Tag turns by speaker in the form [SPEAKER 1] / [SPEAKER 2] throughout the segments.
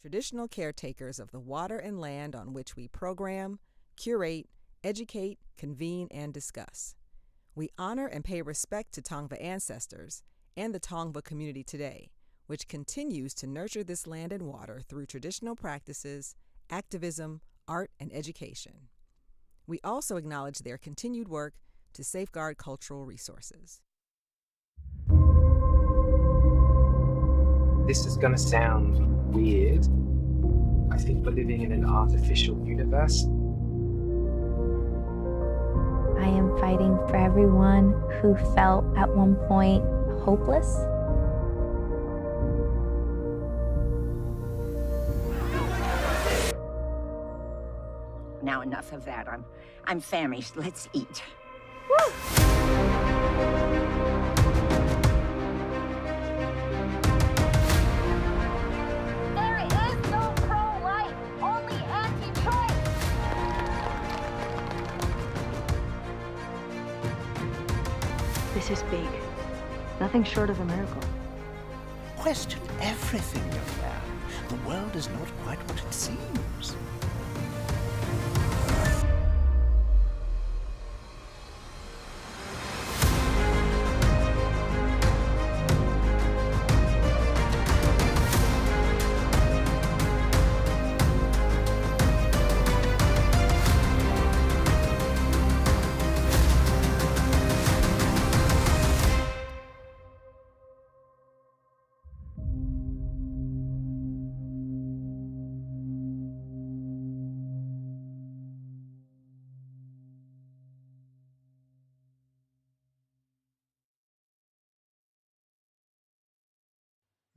[SPEAKER 1] traditional caretakers of the water and land on which we program, curate, educate, convene, and discuss. We honor and pay respect to Tongva ancestors and the Tongva community today, which continues to nurture this land and water through traditional practices, activism, art, and education. We also acknowledge their continued work to safeguard cultural resources.
[SPEAKER 2] This is going to sound weird. I think we're living in an artificial universe.
[SPEAKER 3] I am fighting for everyone who felt at one point hopeless.
[SPEAKER 4] Now enough of that. I'm famished. Let's eat.
[SPEAKER 3] Woo!
[SPEAKER 5] This is big. Nothing short of a miracle.
[SPEAKER 6] Question everything, young man. The world is not quite what it seems.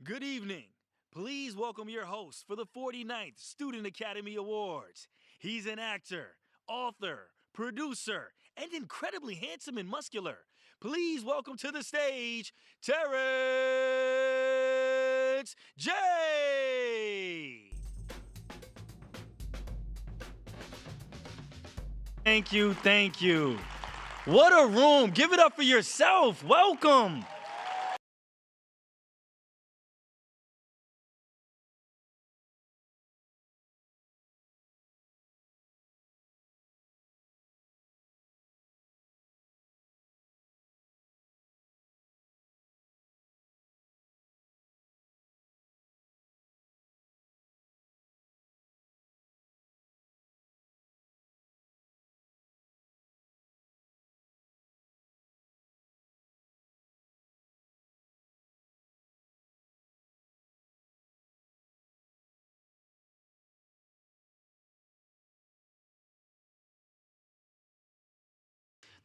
[SPEAKER 7] Good evening. Please welcome your host for the 49th Student Academy Awards. He's an actor, author, producer, and incredibly handsome and muscular. Please welcome to the stage, Terrence J. Thank you, thank you. What a room. Give it up for yourself. Welcome.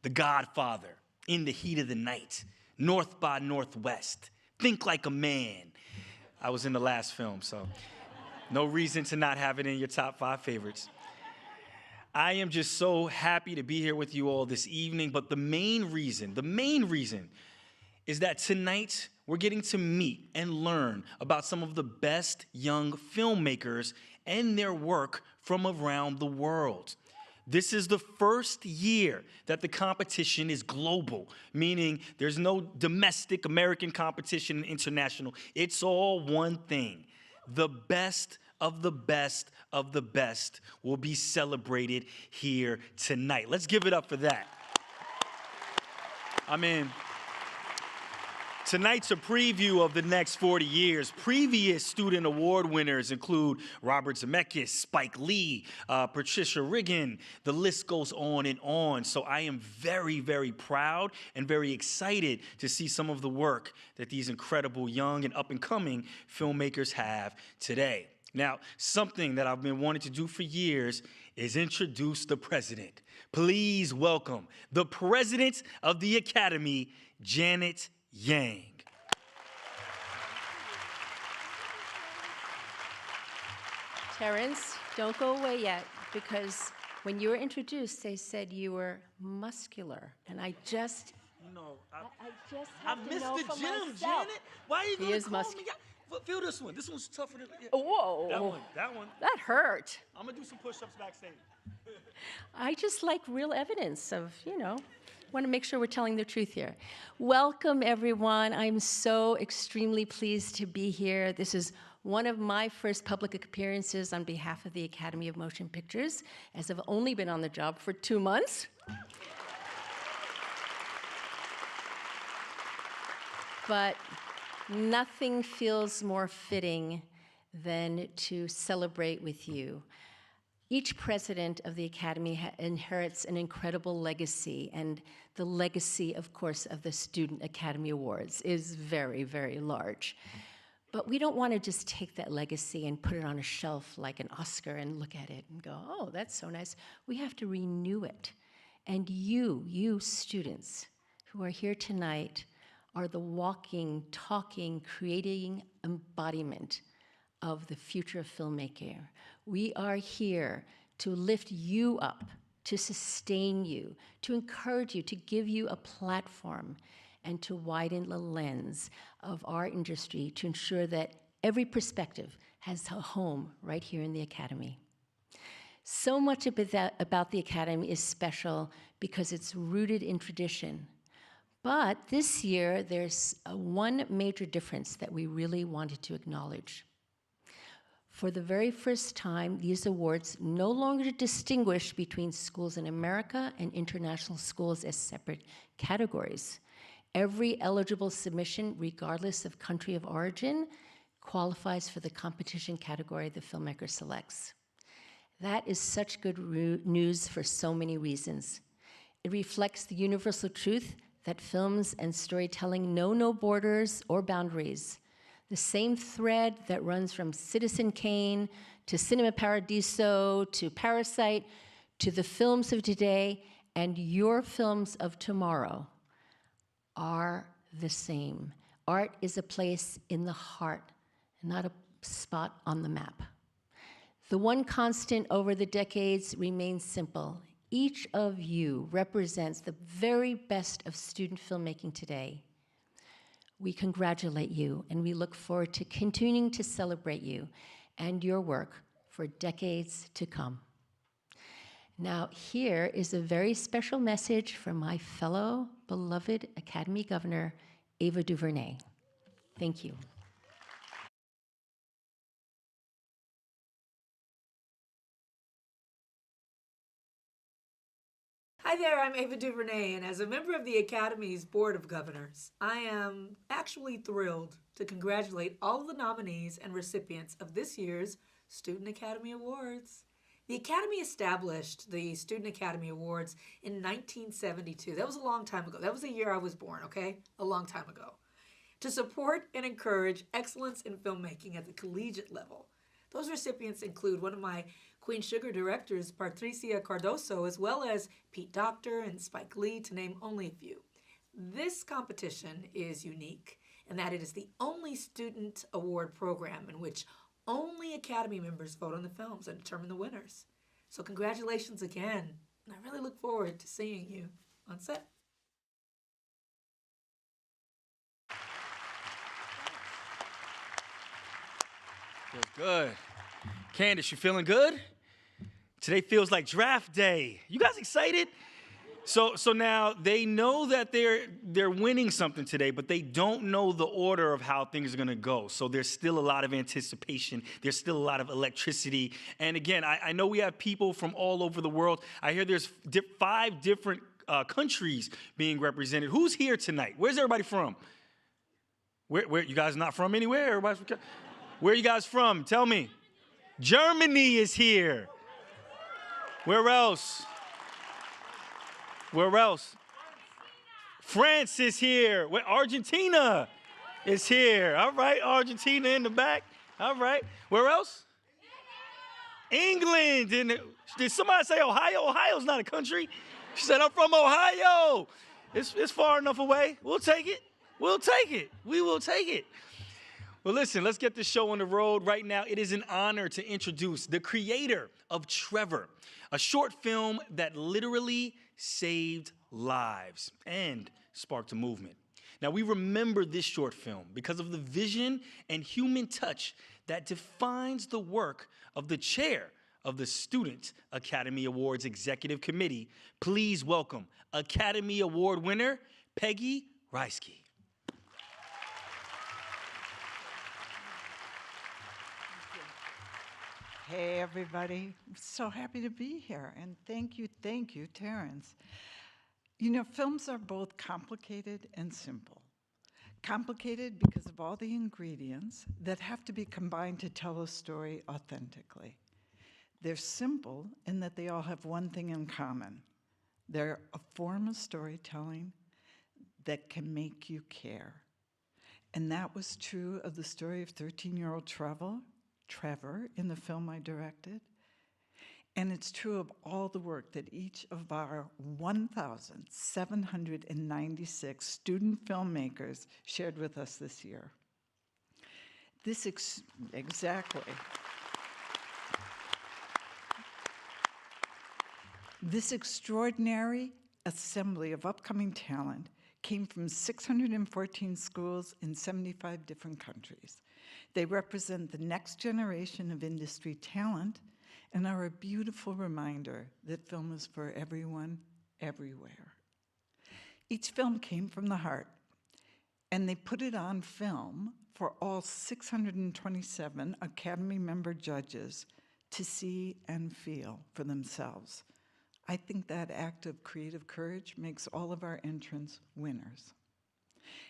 [SPEAKER 7] The Godfather, In the Heat of the Night, North by Northwest, Think Like a Man. I was in the last film, so no reason to not have it in your top 5 favorites. I am just so happy to be here with you all this evening, but the main reason is that tonight we're getting to meet and learn about some of the best young filmmakers and their work from around the world. This is the first year that the competition is global, meaning there's no domestic American competition and international. It's all one thing. The best of the best of the best will be celebrated here tonight. Let's give it up for that. Tonight's a preview of the next 40 years. Previous student award winners include Robert Zemeckis, Spike Lee, Patricia Riggen. The list goes on and on. So I am very, very proud and very excited to see some of the work that these incredible young and up-and-coming filmmakers have today. Now, something that I've been wanting to do for years is introduce the president. Please welcome the president of the Academy, Janet Yang.
[SPEAKER 8] Terrence, don't go away yet, because when you were introduced, they said you were muscular, and I just have to know for myself.
[SPEAKER 7] Janet. Why are you going to call
[SPEAKER 8] muscular.
[SPEAKER 7] me? Feel this one. This one's tougher than... Yeah.
[SPEAKER 8] Whoa.
[SPEAKER 7] That one.
[SPEAKER 8] That hurt.
[SPEAKER 7] I'm going to do some push-ups backstage.
[SPEAKER 8] I just like real evidence of, want to make sure we're telling the truth here. Welcome, everyone. I'm so extremely pleased to be here. This is one of my first public appearances on behalf of the Academy of Motion Pictures, as I've only been on the job for 2 months. But nothing feels more fitting than to celebrate with you. Each president of the Academy inherits an incredible legacy, and the legacy, of course, of the Student Academy Awards is very, very large. But we don't want to just take that legacy and put it on a shelf like an Oscar and look at it and go, oh, that's so nice. We have to renew it. And you students who are here tonight are the walking, talking, creating embodiment of the future of filmmaking. We are here to lift you up, to sustain you, to encourage you, to give you a platform, and to widen the lens of our industry to ensure that every perspective has a home right here in the Academy. So much about the Academy is special because it's rooted in tradition. But this year, there's one major difference that we really wanted to acknowledge. For the very first time, these awards no longer distinguish between schools in America and international schools as separate categories. Every eligible submission, regardless of country of origin, qualifies for the competition category the filmmaker selects. That is such good news for so many reasons. It reflects the universal truth that films and storytelling know no borders or boundaries. The same thread that runs from Citizen Kane to Cinema Paradiso to Parasite to the films of today and your films of tomorrow are the same. Art is a place in the heart, not a spot on the map. The one constant over the decades remains simple. Each of you represents the very best of student filmmaking today. We congratulate you, and we look forward to continuing to celebrate you and your work for decades to come. Now, here is a very special message from my fellow beloved Academy Governor, Ava DuVernay. Thank you.
[SPEAKER 9] Hi there, I'm Ava DuVernay, and as a member of the Academy's Board of Governors, I am actually thrilled to congratulate all of the nominees and recipients of this year's Student Academy Awards. The Academy established the Student Academy Awards in 1972. That was a long time ago. That was the year I was born, okay? A long time ago. To support and encourage excellence in filmmaking at the collegiate level. Those recipients include one of my Queen Sugar directors, Patricia Cardoso, as well as Pete Docter and Spike Lee, to name only a few. This competition is unique in that it is the only student award program in which only Academy members vote on the films and determine the winners. So congratulations again, and I really look forward to seeing you on set.
[SPEAKER 7] Feels good. Candace, you feeling good? Today feels like draft day. You guys excited? So now they know that they're winning something today, but they don't know the order of how things are going to go. So there's still a lot of anticipation. There's still a lot of electricity. And again, I know we have people from all over the world. I hear there's 5 different countries being represented. Who's here tonight? Where's everybody from? Where you guys not from anywhere? Everybody's from? Where are you guys from? Tell me. Germany is here. Where else? Where else? France is here. Argentina is here. All right, Argentina in the back. All right. Where else? England. Did somebody say Ohio? Ohio's not a country. She said, I'm from Ohio. It's far enough away. We'll take it. We'll take it. We will take it. Well, listen, let's get this show on the road. Right now, it is an honor to introduce the creator of Trevor, a short film that literally saved lives and sparked a movement. Now, we remember this short film because of the vision and human touch that defines the work of the chair of the Student Academy Awards Executive Committee. Please welcome Academy Award winner, Peggy Ricekey.
[SPEAKER 10] Hey, everybody. I'm so happy to be here. And thank you, Terrence. You know, films are both complicated and simple. Complicated because of all the ingredients that have to be combined to tell a story authentically. They're simple in that they all have one thing in common. They're a form of storytelling that can make you care. And that was true of the story of 13-year-old Trevor in the film I directed. And it's true of all the work that each of our 1,796 student filmmakers shared with us this year. Exactly. This extraordinary assembly of upcoming talent came from 614 schools in 75 different countries. They represent the next generation of industry talent and are a beautiful reminder that film is for everyone, everywhere. Each film came from the heart, and they put it on film for all 627 Academy member judges to see and feel for themselves. I think that act of creative courage makes all of our entrants winners.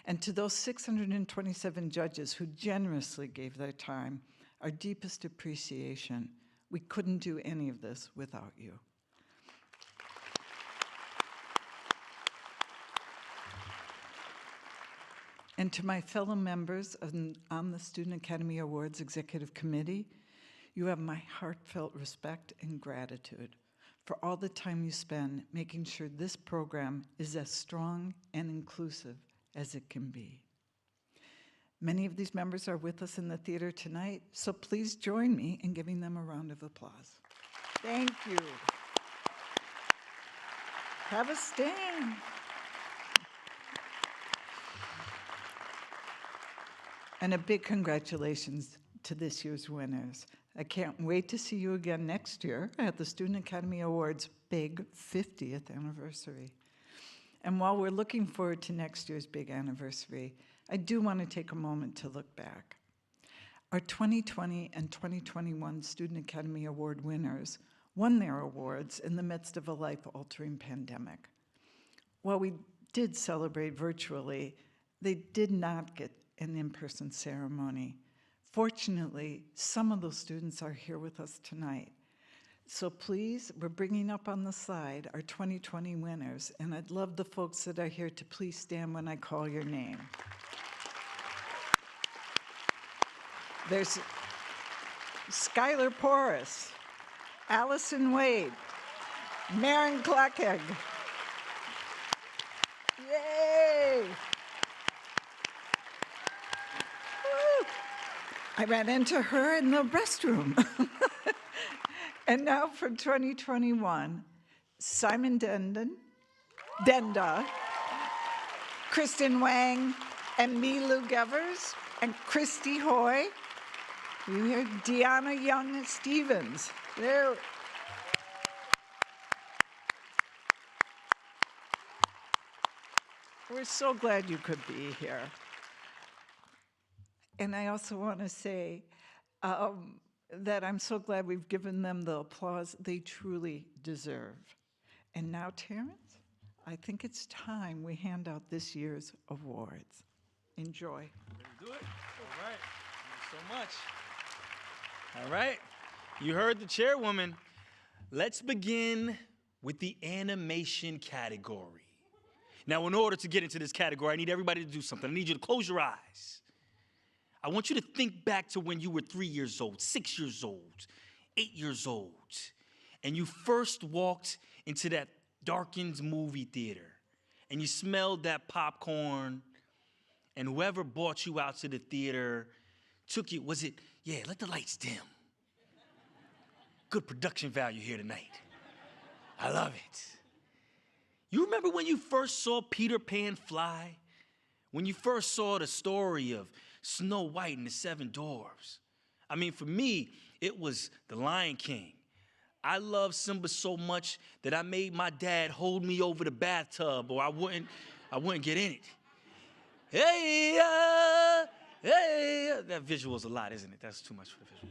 [SPEAKER 10] And to those 627 judges who generously gave their time, our deepest appreciation. We couldn't do any of this without you. And to my fellow members on the Student Academy Awards Executive Committee, you have my heartfelt respect and gratitude for all the time you spend making sure this program is as strong and inclusive as it can be. Many of these members are with us in the theater tonight, so please join me in giving them a round of applause. Thank you. Have a stand. And a big congratulations to this year's winners. I can't wait to see you again next year at the Student Academy Awards' big 50th anniversary. And while we're looking forward to next year's big anniversary, I do want to take a moment to look back. Our 2020 and 2021 Student Academy Award winners won their awards in the midst of a life-altering pandemic. While we did celebrate virtually, they did not get an in-person ceremony. Fortunately, some of those students are here with us tonight. So please, we're bringing up on the slide our 2020 winners, and I'd love the folks that are here to please stand when I call your name. There's Skylar Porras, Allison Wade, Maren Klackegg. Yay! Woo! I ran into her in the restroom. And now for 2021, Simon Denda, Kristen Wang, and Milu Gevers, and Christy Hoy. You hear Deanna Young-Stevens. There. We're so glad you could be here. And I also want to say that I'm so glad we've given them the applause they truly deserve. And now, Terrence, I think it's time we hand out this year's awards. Enjoy.
[SPEAKER 7] Ready to do it? All right. Thank you so much. All right. You heard the chairwoman. Let's begin with the animation category. Now, in order to get into this category, I need everybody to do something. I need you to close your eyes. I want you to think back to when you were 3 years old, 6 years old, 8 years old, and you first walked into that darkened movie theater, and you smelled that popcorn, and whoever brought you out to the theater took you, let the lights dim. Good production value here tonight. I love it. You remember when you first saw Peter Pan fly? When you first saw the story of Snow White and the Seven Dwarfs? I mean, for me, it was The Lion King. I love Simba so much that I made my dad hold me over the bathtub or I wouldn't get in it. Hey, that visual's a lot, isn't it? That's too much for the visual.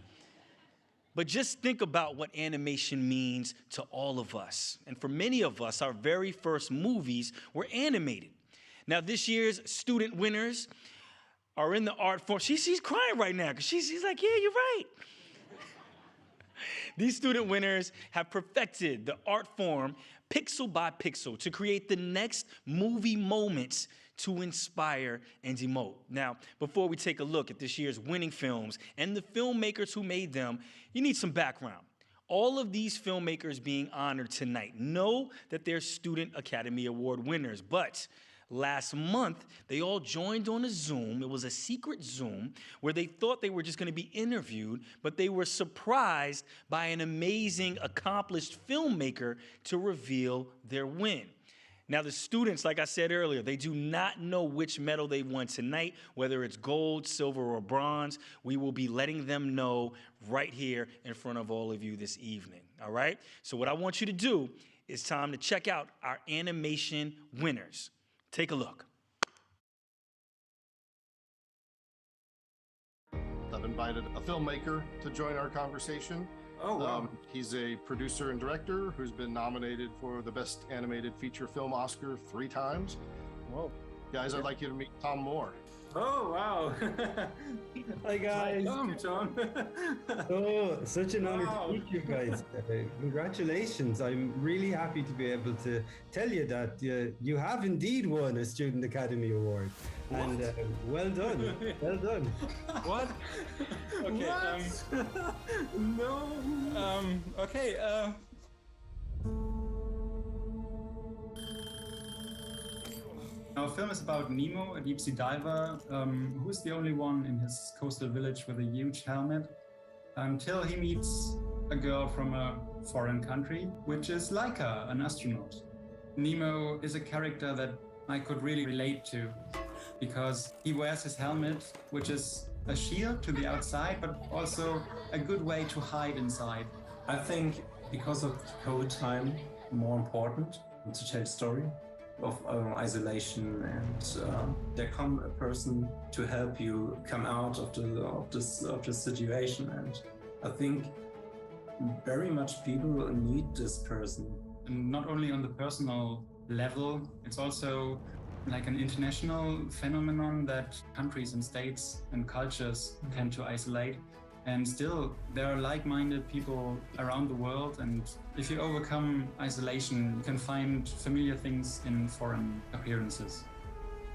[SPEAKER 7] But just think about what animation means to all of us. And for many of us, our very first movies were animated. Now, this year's student winners are in the art form. She's crying right now because she's like, yeah, you're right. These student winners have perfected the art form pixel by pixel to create the next movie moments to inspire and emote. Now, before we take a look at this year's winning films and the filmmakers who made them, you need some background. All of these filmmakers being honored tonight know that they're Student Academy Award winners, but last month, they all joined on a Zoom. It was a secret Zoom where they thought they were just going to be interviewed, but they were surprised by an amazing, accomplished filmmaker to reveal their win. Now, the students, like I said earlier, they do not know which medal they won tonight, whether it's gold, silver, or bronze. We will be letting them know right here in front of all of you this evening, all right? So what I want you to do is time to check out our animation winners. Take a look.
[SPEAKER 11] I've invited a filmmaker to join our conversation.
[SPEAKER 12] Oh, wow.
[SPEAKER 11] He's a producer and director who's been nominated for the Best Animated Feature Film Oscar 3 times.
[SPEAKER 12] Whoa.
[SPEAKER 11] Guys, I'd like you to meet Tom Moore.
[SPEAKER 12] Oh, wow.
[SPEAKER 13] Hi, guys.
[SPEAKER 12] Welcome, Tom.
[SPEAKER 13] Oh, such an honor to meet you guys. Congratulations. I'm really happy to be able to tell you that you have indeed won a Student Academy Award.
[SPEAKER 12] What?
[SPEAKER 13] And well done. Well done.
[SPEAKER 12] What? Okay.
[SPEAKER 9] What?
[SPEAKER 12] No. Okay. Our film is about Nemo, a deep-sea diver, who's the only one in his coastal village with a huge helmet, until he meets a girl from a foreign country, which is Laika, an astronaut. Nemo is a character that I could really relate to, because he wears his helmet, which is a shield to the outside, but also a good way to hide inside.
[SPEAKER 14] I think because of COVID time, more important to tell a story of isolation, and there come a person to help you come out of this situation. And I think very much people need this person.
[SPEAKER 12] And not only on the personal level, it's also like an international phenomenon that countries and states and cultures tend to isolate. And still, there are like-minded people around the world, and if you overcome isolation, you can find familiar things in foreign appearances.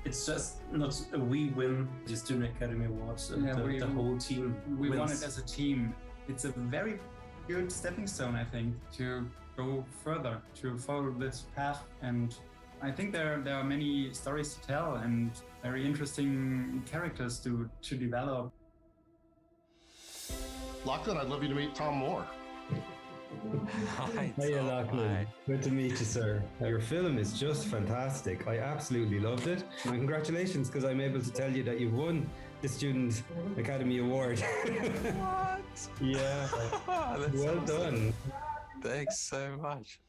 [SPEAKER 14] It's just not we win the Student Academy Awards, and the whole team
[SPEAKER 12] We
[SPEAKER 14] wins.
[SPEAKER 12] won it as a team. It's a very good stepping stone, I think, to go further, to follow this path. And I think there are many stories to tell and very interesting characters to develop.
[SPEAKER 11] Lachlan, I'd love you to meet Tom Moore.
[SPEAKER 13] Hi, Lachlan. Good to meet you, sir. Your film is just fantastic. I absolutely loved it. And congratulations, because I'm able to tell you that you won the Student Academy Award.
[SPEAKER 15] What?
[SPEAKER 13] Yeah. Well done.
[SPEAKER 15] Thanks so much.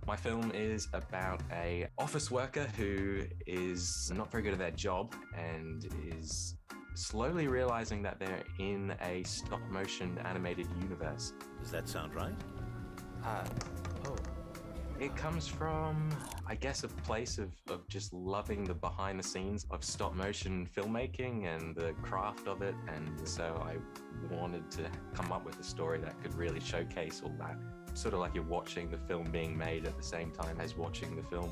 [SPEAKER 15] My film is about a office worker who is not very good at their job and is slowly realizing that they're in a stop-motion animated universe.
[SPEAKER 6] Does that sound right?
[SPEAKER 15] It comes from, I guess, a place of just loving the behind the scenes of stop-motion filmmaking and the craft of it. And so I wanted to come up with a story that could really showcase all that. Sort of like you're watching the film being made at the same time as watching the film.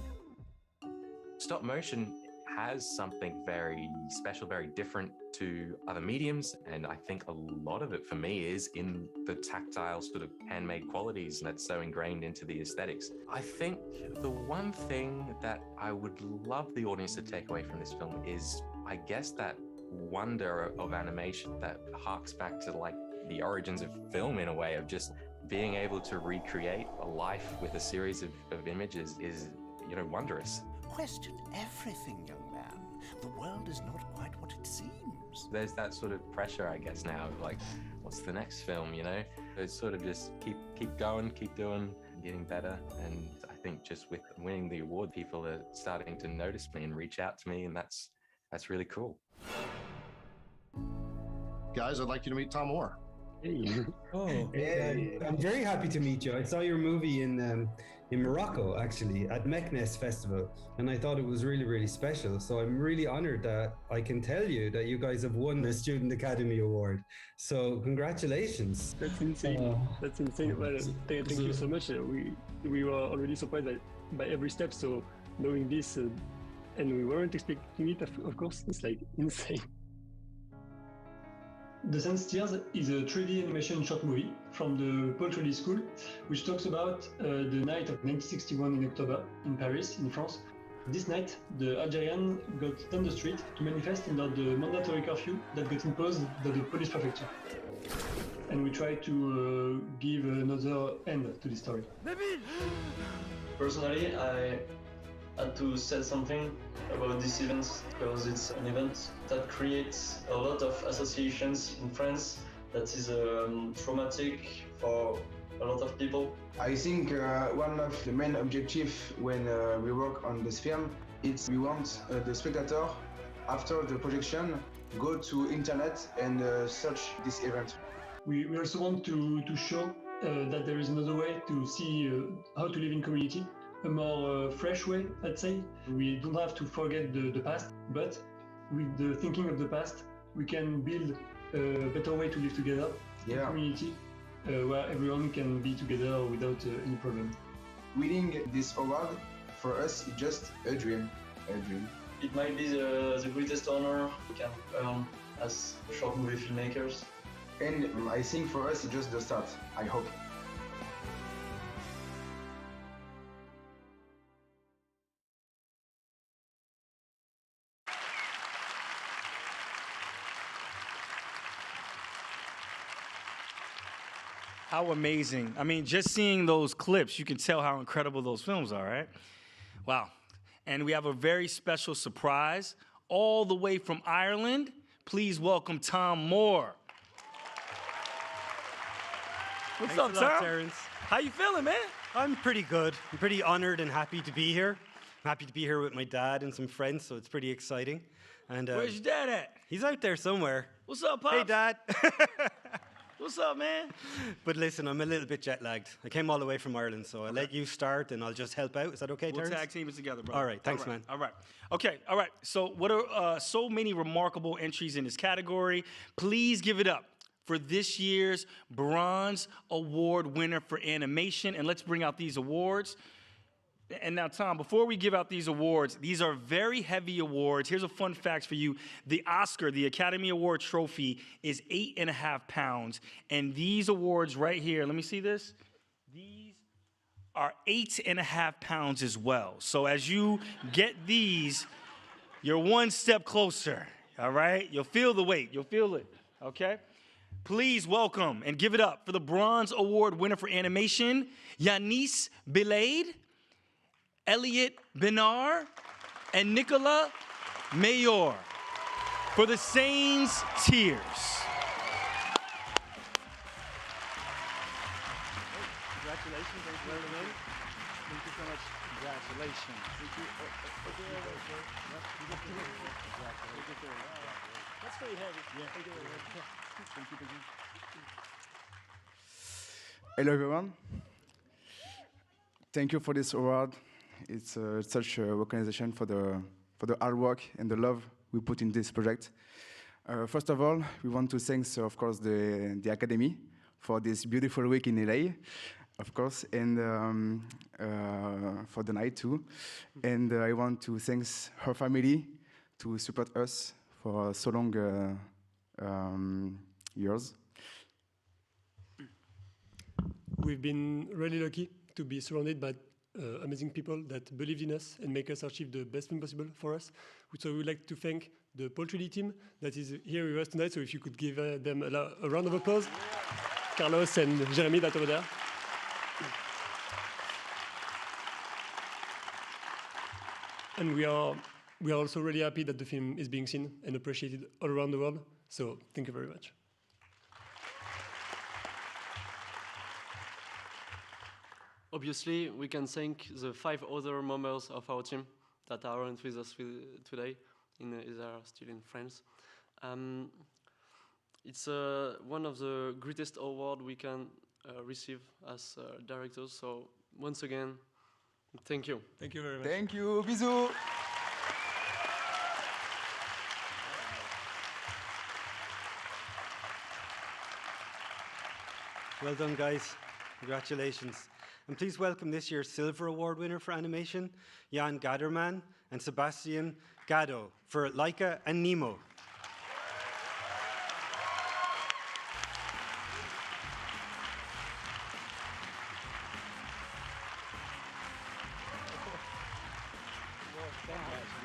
[SPEAKER 15] Stop motion has something very special, very different to other mediums, and I think a lot of it for me is in the tactile sort of handmade qualities that's so ingrained into the aesthetics. I think the one thing that I would love the audience to take away from this film is, I guess, that wonder of animation that harks back to like the origins of film in a way, of just being able to recreate a life with a series of images is, you know, wondrous.
[SPEAKER 6] Question everything, young man. The world is not quite what it seems.
[SPEAKER 15] There's that sort of pressure, I guess, now of like, what's the next film, you know? It's sort of just keep going, keep doing, getting better. And I think just with winning the award, people are starting to notice me and reach out to me, and that's really cool.
[SPEAKER 11] Guys, I'd like you to meet Tom Moore.
[SPEAKER 13] Oh, hey. I'm very happy to meet you. I saw your movie in Morocco, actually, at Meknes Festival, and I thought it was really, really special. So I'm really honored that I can tell you that you guys have won the Student Academy Award. So congratulations.
[SPEAKER 16] That's insane. That's insane. Well, thank you so much. We were already surprised by every step. So knowing this, and we weren't expecting it, of course, it's like insane. The Sense Tears is a 3D animation short movie from the Poultry School, which talks about the night of 1961 in October in Paris, in France. This night, the Algerians got on the street to manifest under the mandatory curfew that got imposed by the police prefecture. And we try to give another end to this story.
[SPEAKER 17] Personally, I had to say something about this event because it's an event that creates a lot of associations in France that is traumatic for a lot of people.
[SPEAKER 18] I think one of the main objectives when we work on this film is we want the spectator after the projection go to internet and search this event.
[SPEAKER 16] We also want to show that there is another way to see how to live in community. A more fresh way, I'd say. We don't have to forget the past, but with the thinking of the past, we can build a better way to live together in a community where everyone can be together without any problem.
[SPEAKER 18] Winning this award for us is just a dream.
[SPEAKER 17] It might be the greatest honor we can earn as short movie filmmakers.
[SPEAKER 18] And I think for us it's just the start, I hope.
[SPEAKER 7] How amazing. I mean, just seeing those clips, you can tell how incredible those films are, right? Wow. And we have a very special surprise all the way from Ireland. Please welcome Tom Moore. What's up, Tom?
[SPEAKER 19] Terrence.
[SPEAKER 7] How you feeling, man?
[SPEAKER 19] I'm pretty good. I'm pretty honored and happy to be here. I'm happy to be here with my dad and some friends, so it's pretty exciting. And
[SPEAKER 7] where's your dad at?
[SPEAKER 19] He's out there somewhere.
[SPEAKER 7] What's up, Pops?
[SPEAKER 19] Hey, Dad.
[SPEAKER 7] What's up, man?
[SPEAKER 19] But listen, I'm a little bit jet lagged. I came all the way from Ireland, so I'll let you start and I'll just help out. Is that okay, Terrence?
[SPEAKER 7] We'll tag team it together, bro.
[SPEAKER 19] All right, thanks, man.
[SPEAKER 7] All right. Okay, all right. So what are so many remarkable entries in this category? Please give it up for this year's Bronze Award winner for animation. And let's bring out these awards. And now, Tom, before we give out these awards, these are very heavy awards. Here's a fun fact for you. The Oscar, the Academy Award trophy, is 8.5 pounds. And these awards right here, let me see this. These are 8.5 pounds as well. So as you get these, you're one step closer, all right? You'll feel the weight. You'll feel it, okay? Please welcome and give it up for the Bronze Award winner for animation, Yanis Bilade, Elliot Benar, and Nicola Mayor for The Saints Tears.
[SPEAKER 20] Congratulations. Thank you very much. Thank you so much. Congratulations. Thank you. That's very heavy. Yeah. Thank you. Thank you.
[SPEAKER 21] Hello, everyone. Thank you for this award. It's such a recognition for the hard work and the love we put in this project. First of all, we want to thank, of course, the Academy for this beautiful week in LA, of course, and for the night too. And I want to thank her family to support us for so long years.
[SPEAKER 16] We've been really lucky to be surrounded by amazing people that believed in us and make us achieve the best thing possible for us. So we would like to thank the Poultry team that is here with us tonight. So if you could give them a round of applause. Carlos and Jeremy, that over there. And we are also really happy that the film is being seen and appreciated all around the world. So thank you very much.
[SPEAKER 22] Obviously, we can thank the 5 other members of our team that aren't with us today, they are still in France. It's one of the greatest awards we can receive as directors. So once again, thank you.
[SPEAKER 1] Thank you very much.
[SPEAKER 21] Thank you. Bisous.
[SPEAKER 19] Well done, guys. Congratulations. And please welcome this year's Silver Award winner for animation, Jan Gaderman and Sebastian Gado for Laika and Nemo.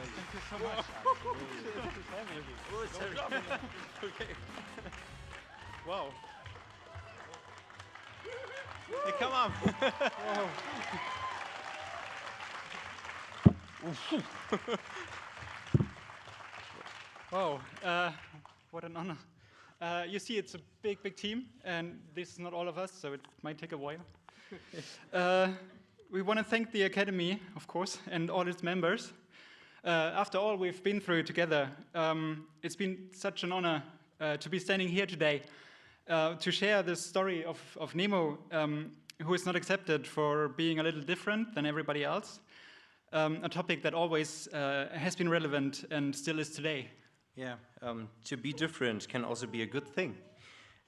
[SPEAKER 20] Thank you so much. Okay. Wow. Hey, come on. Wow, what an honor. You see, it's a big, big team, and this is not all of us, so it might take a while. We want to thank the Academy, of course, and all its members. After all we've been through together, it's been such an honor to be standing here today to share this story of Nemo, who is not accepted for being a little different than everybody else, a topic that always has been relevant and still is today.
[SPEAKER 2] Yeah, to be different can also be a good thing.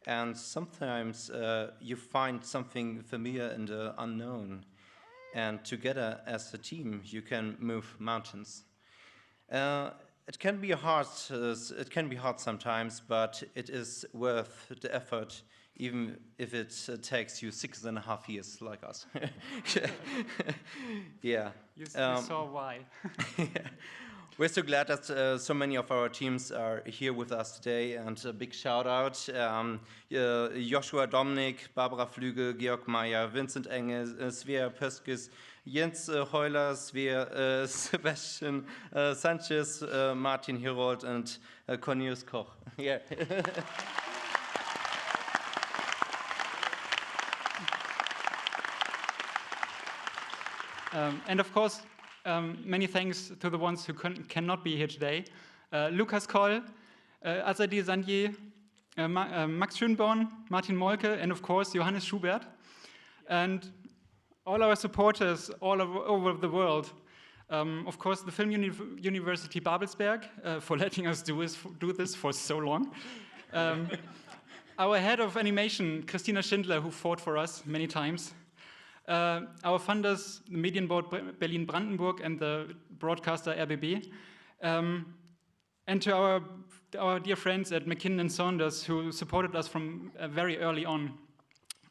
[SPEAKER 2] And sometimes you find something familiar in the unknown. And together as a team, you can move mountains. It can be hard sometimes, but it is worth the effort, even if it takes you 6.5 years like us. Yeah.
[SPEAKER 20] You saw why.
[SPEAKER 2] We're so glad that so many of our teams are here with us today, and a big shout out Joshua Domnick, Barbara Flügel, Georg Meyer, Vincent Engel, Svea Pöskes, Jens Heuler, Svea Sebastian Sanchez, Martin Herold, and Cornelius Koch. Yeah.
[SPEAKER 20] And of course, many thanks to the ones who cannot be here today. Lukas Koll, Azadeh Zandier, Max Schönborn, Martin Molke, and of course, Johannes Schubert. And all our supporters all over the world. Of course, the Film University Babelsberg for letting us do this for so long. Our head of animation, Christina Schindler, who fought for us many times. Our funders, the Medienboard Berlin-Brandenburg and the broadcaster RBB. And to our dear friends at McKinnon & Saunders who supported us from very early on.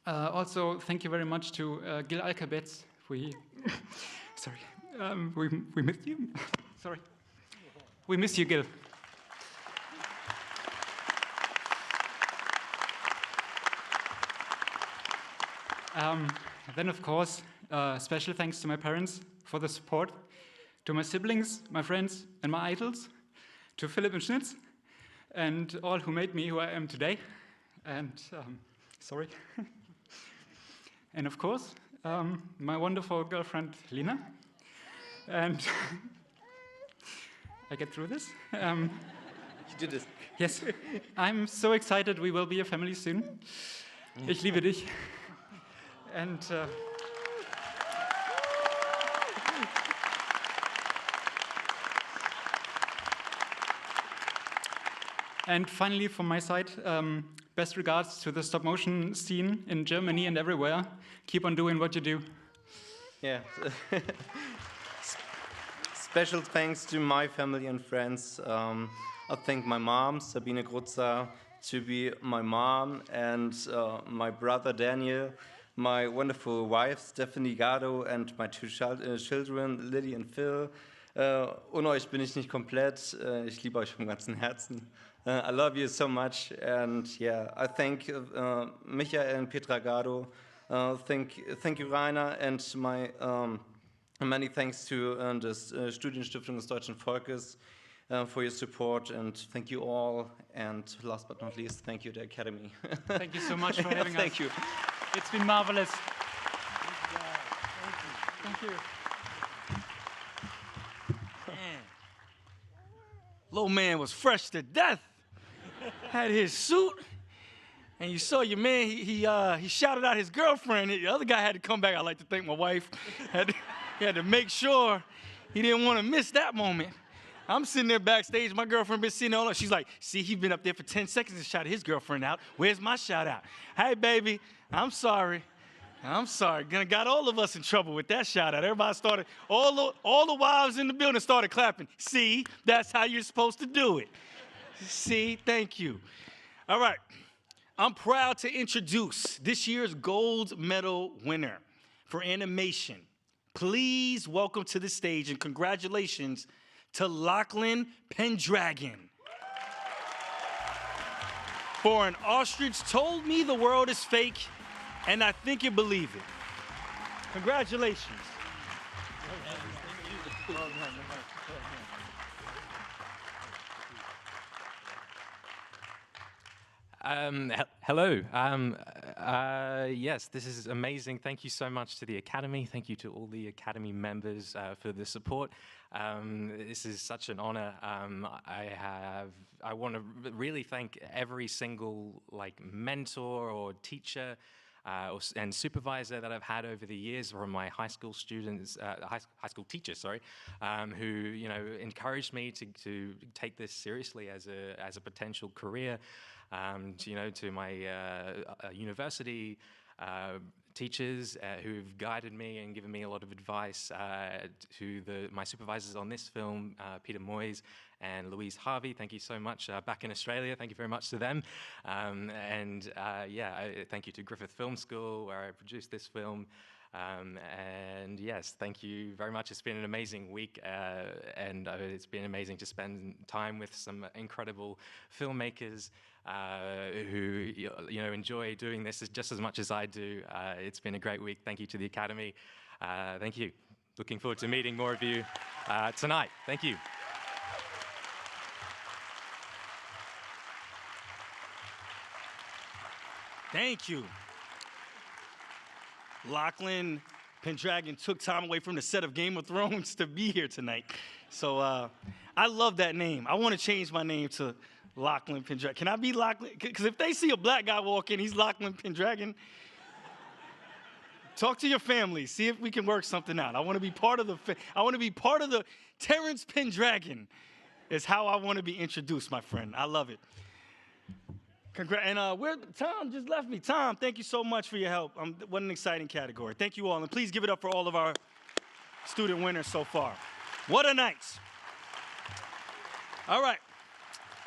[SPEAKER 20] Also, thank you very much to Gil Alkabetz. We miss you. Sorry. We miss you, Gil. Then, of course, special thanks to my parents for the support, to my siblings, my friends, and my idols, to Philipp and Schnitz, and all who made me who I am today. And, sorry. And, of course, my wonderful girlfriend, Lina. And I get through this.
[SPEAKER 2] You did it.
[SPEAKER 20] Yes. I'm so excited we will be a family soon. Ich liebe dich. And and finally, from my side, best regards to the stop motion scene in Germany and everywhere. Keep on doing what you do.
[SPEAKER 2] Yeah. Special thanks to my family and friends. I thank my mom, Sabine Grutzer, to be my mom, and my brother Daniel, my wonderful wife Stephanie Gado, and my two children Lily and Phil. Ohne euch bin ich nicht komplett. Ich liebe euch vom ganzen Herzen. I love you so much, and yeah, I thank Michael and Petra Gado. Thank you, Rainer, and my many thanks to the Studienstiftung des Deutschen Volkes for your support, and thank you all. And last but not least, thank you, the Academy.
[SPEAKER 20] Thank you so much for having us.
[SPEAKER 2] Thank you.
[SPEAKER 20] It's been marvelous. Thank you.
[SPEAKER 7] Man. Little man was fresh to death. Had his suit, And you saw your man, he shouted out his girlfriend. The other guy had to come back. I like to thank my wife. He had to make sure he didn't want to miss that moment. I'm sitting there backstage. My girlfriend been sitting all up. She's like, see, he's been up there for 10 seconds and shouted his girlfriend out. Where's my shout out? Hey, baby, I'm sorry. I'm sorry. Got all of us in trouble with that shout out. Everybody started, all the wives in the building started clapping. See, that's how you're supposed to do it. See, thank you. All right. I'm proud to introduce this year's gold medal winner for animation. Please welcome to the stage and congratulations to Lachlan Pendragon. For An Ostrich Told Me the World is Fake, and I Think You Believe It. Congratulations.
[SPEAKER 15] Hello. Yes, this is amazing. Thank you so much to the Academy. Thank you to all the Academy members for the support. This is such an honor. I want to really thank every single mentor or teacher and supervisor that I've had over the years, from my high school students, high school teachers, who encouraged me to take this seriously as a potential career. To my university teachers who've guided me and given me a lot of advice, to my supervisors on this film, Peter Moyes and Louise Harvey. Thank you so much. Back in Australia, thank you very much to them. Thank you to Griffith Film School, where I produced this film. And yes, thank you very much. It's been an amazing week, and it's been amazing to spend time with some incredible filmmakers who enjoy doing this just as much as I do. It's been a great week. Thank you to the Academy. Thank you. Looking forward to meeting more of you tonight. Thank you.
[SPEAKER 7] Thank you. Lachlan Pendragon took time away from the set of Game of Thrones to be here tonight. So I love that name. I want to change my name to Lachlan Pendragon. Can I be Lachlan? Because if they see a black guy walk in, he's Lachlan Pendragon. Talk to your family. See if we can work something out. I want to be part of the Terrence Pendragon is how I want to be introduced, my friend. I love it. Tom just left me. Tom, thank you so much for your help. What an exciting category. Thank you all. And please give it up for all of our student winners so far. What a night. All right.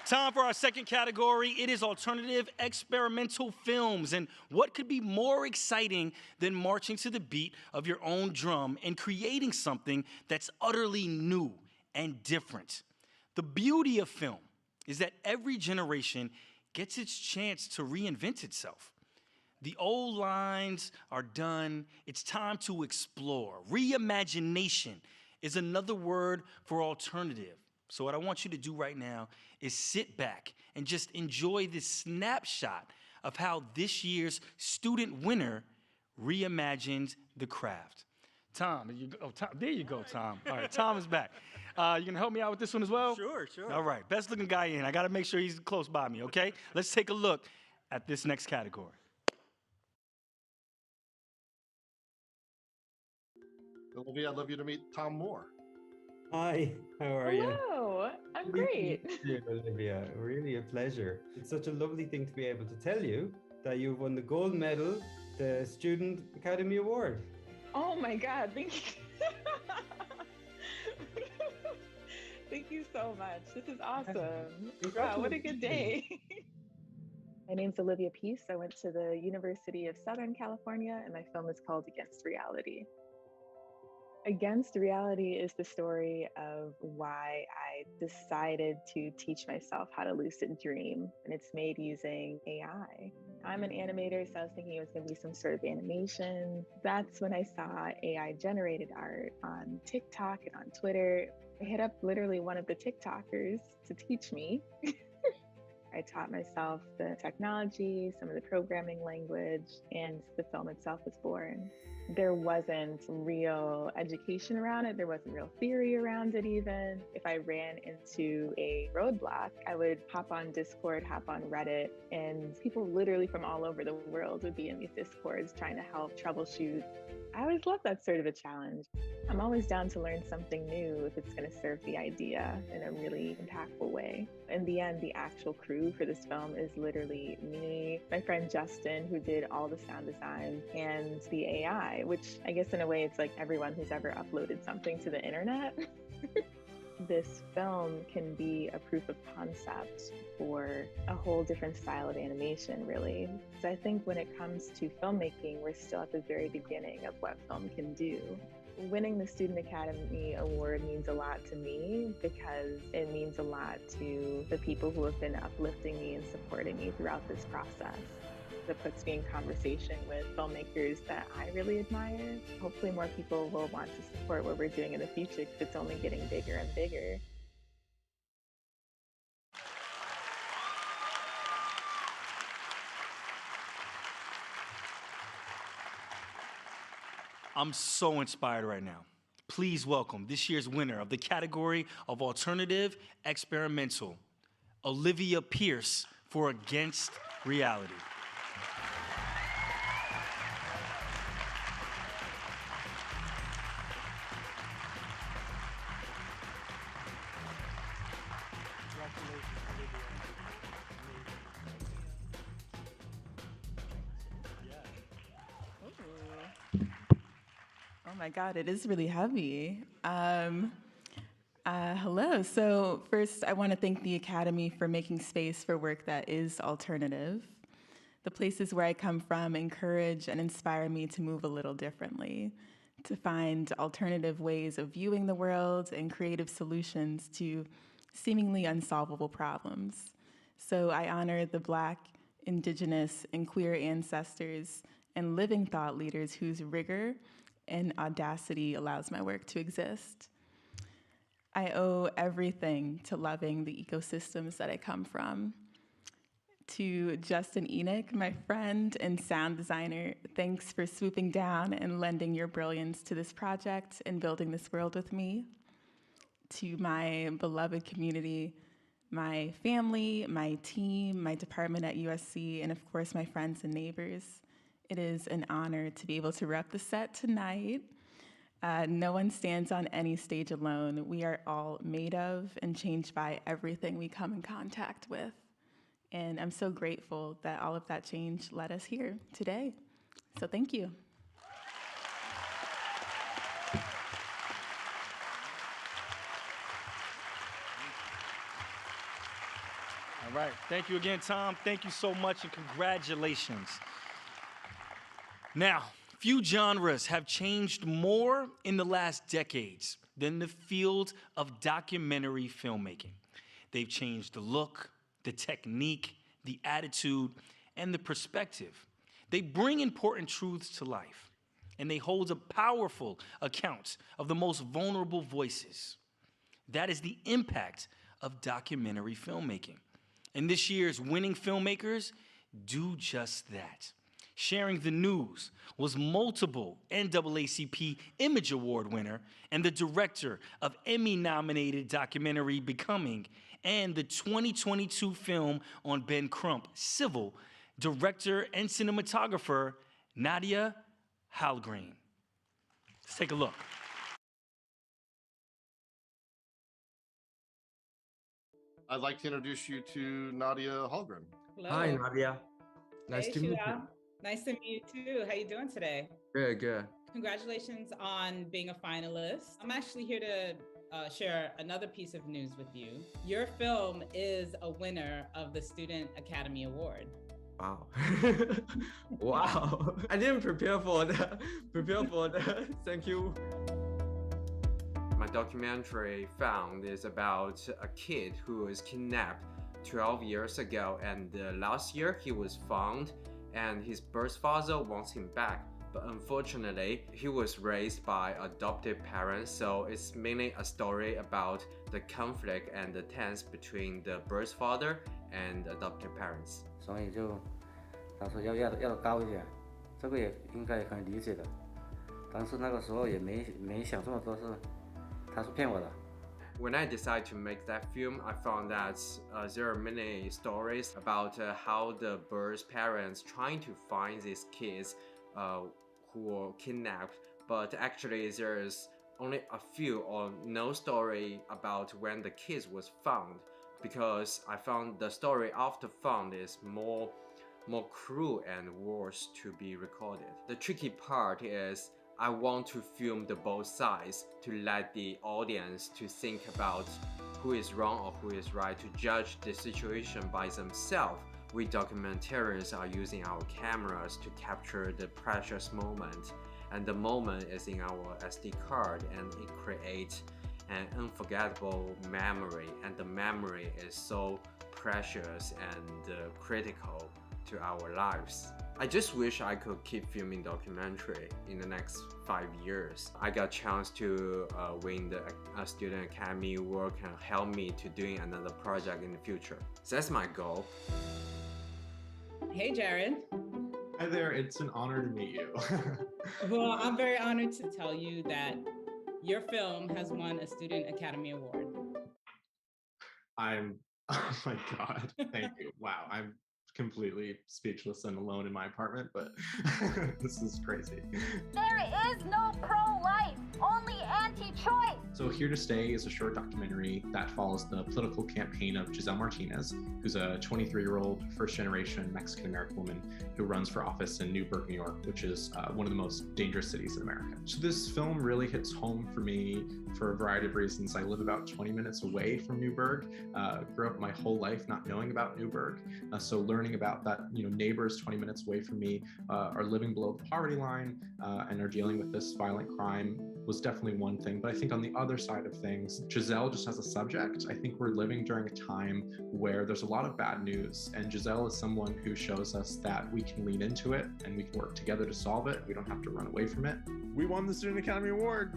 [SPEAKER 7] Time for our second category. It is alternative experimental films. And what could be more exciting than marching to the beat of your own drum and creating something that's utterly new and different? The beauty of film is that every generation gets its chance to reinvent itself. The old lines are done. It's time to explore. Reimagination is another word for alternative. So what I want you to do right now is sit back and just enjoy this snapshot of how this year's student winner reimagined the craft. Tom, there you go, Tom. All right, Tom is back. You gonna help me out with this one as well?
[SPEAKER 19] Sure.
[SPEAKER 7] All right, best looking guy in. I gotta make sure he's close by me, okay? Let's take a look at this next category.
[SPEAKER 11] Olivia, I'd love you to meet Tom Moore.
[SPEAKER 1] Hi, how are you?
[SPEAKER 4] Hello, I'm great.
[SPEAKER 1] Thank you, Olivia. Really a pleasure. It's such a lovely thing to be able to tell you that you've won the gold medal, the Student Academy Award.
[SPEAKER 4] Oh my God, thank you. Thank you so much. This is awesome. Wow, what a good day. My name's Olivia Peace. I went to the University of Southern California, and my film is called Against Reality. Against Reality is the story of why I decided to teach myself how to lucid dream, and it's made using AI. I'm an animator, so I was thinking it was going to be some sort of animation. That's when I saw AI generated art on TikTok and on Twitter. I hit up literally one of the TikTokers to teach me. I taught myself the technology, some of the programming language, and the film itself was born. there wasn't real education around it. There wasn't real theory around it even. If I ran into a roadblock, I would hop on Discord, hop on Reddit, and people literally from all over the world would be in these Discords trying to help troubleshoot. I always love that sort of a challenge. I'm always down to learn something new if it's going to serve the idea in a really impactful way. In the end, the actual crew for this film is literally me, my friend Justin, who did all the sound design, and the AI, which I guess in a way it's like everyone who's ever uploaded something to the internet. This film can be a proof of concept for a whole different style of animation, really. So I think when it comes to filmmaking, we're still at the very beginning of what film can do. Winning the Student Academy Award means a lot to me because it means a lot to the people who have been uplifting me and supporting me throughout this process. It puts me in conversation with filmmakers that I really admire. Hopefully more people will want to support what we're doing in the future because it's only getting bigger and bigger.
[SPEAKER 7] I'm so inspired right now. Please welcome this year's winner of the category of Alternative Experimental, Olivia Pierce for Against Reality.
[SPEAKER 3] Oh my God, it is really heavy. Hello. So first, I want to thank the Academy for making space for work that is alternative. The places where I come from encourage and inspire me to move a little differently, to find alternative ways of viewing the world and creative solutions to seemingly unsolvable problems. So I honor the Black, Indigenous, and queer ancestors and living thought leaders whose rigor and audacity allows my work to exist. I owe everything to loving the ecosystems that I come from. To Justin Enoch, my friend and sound designer, thanks for swooping down and lending your brilliance to this project and building this world with me. To my beloved community, my family, my team, my department at USC, and of course my friends and neighbors. It is an honor to be able to rep the set tonight. No one stands on any stage alone. We are all made of and changed by everything we come in contact with. And I'm so grateful that all of that change led us here today. So thank you.
[SPEAKER 7] All right, thank you again, Tom. Thank you so much and congratulations. Now, few genres have changed more in the last decades than the field of documentary filmmaking. They've changed the look, the technique, the attitude, and the perspective. They bring important truths to life, and they hold a powerful account of the most vulnerable voices. That is the impact of documentary filmmaking. And this year's winning filmmakers do just that. Sharing the News was multiple NAACP Image Award winner and the director of Emmy-nominated documentary Becoming and the 2022 film on Ben Crump, Civil, director and cinematographer Nadia Halgren. Let's take a look.
[SPEAKER 11] I'd like to introduce you to Nadia Halgren.
[SPEAKER 5] Hello.
[SPEAKER 23] Hi, Nadia. Nice
[SPEAKER 5] Hey,
[SPEAKER 23] to meet you.
[SPEAKER 5] Shua. Nice to meet you too. How you doing today?
[SPEAKER 23] Good, good.
[SPEAKER 5] Congratulations on being a finalist. I'm actually here to share another piece of news with you. Your film is a winner of the Student Academy Award.
[SPEAKER 23] Wow. Wow. I didn't prepare for that. Thank you. My documentary Found is about a kid who was kidnapped 12 years ago, and last year he was found and his birth father wants him back. But unfortunately, he was raised by adoptive parents, so it's mainly a story about the conflict and the tense between the birth father and adoptive parents.
[SPEAKER 24] 所以就他说要高一点，这个也应该可以理解的。
[SPEAKER 8] 当时那个时候也没想这么多事，他是骗我的。
[SPEAKER 23] When I decided to make that film, I found that there are many stories about how the bird's parents trying to find these kids who were kidnapped, but actually there's only a few or no story about when the kids was found, because I found the story after found is more cruel and worse to be recorded. The tricky part is I want to film the both sides to let the audience to think about who is wrong or who is right, to judge the situation by themselves. We documentarians are using our cameras to capture the precious moment, and the moment is in our SD card, and it creates an unforgettable memory, and the memory is so precious and critical to our lives. I just wish I could keep filming documentary in the next 5 years. I got a chance to win the Student Academy Award and help me to doing another project in the future. So that's my goal.
[SPEAKER 5] Hey, Jared.
[SPEAKER 9] Hi there, it's an honor to meet you.
[SPEAKER 5] Well, I'm very honored to tell you that your film has won a Student Academy Award.
[SPEAKER 9] Oh my God, thank you. Wow, I'm completely speechless and alone in my apartment, but this is crazy.
[SPEAKER 10] There is no pro-life, only anti-choice.
[SPEAKER 9] So Here to Stay is a short documentary that follows the political campaign of Giselle Martinez, who's a 23-year-old first-generation Mexican-American woman who runs for office in Newburgh, New York, which is one of the most dangerous cities in America. So this film really hits home for me for a variety of reasons. I live about 20 minutes away from Newburgh, grew up my whole life not knowing about Newburgh, so learning about that, neighbors 20 minutes away from me are living below the poverty line and are dealing with this violent crime was definitely one thing. But I think on the other side of things, Giselle just as a subject, I think we're living during a time where there's a lot of bad news, and Giselle is someone who shows us that we can lean into it and we can work together to solve it. We don't have to run away from it. We won the Student Academy Award.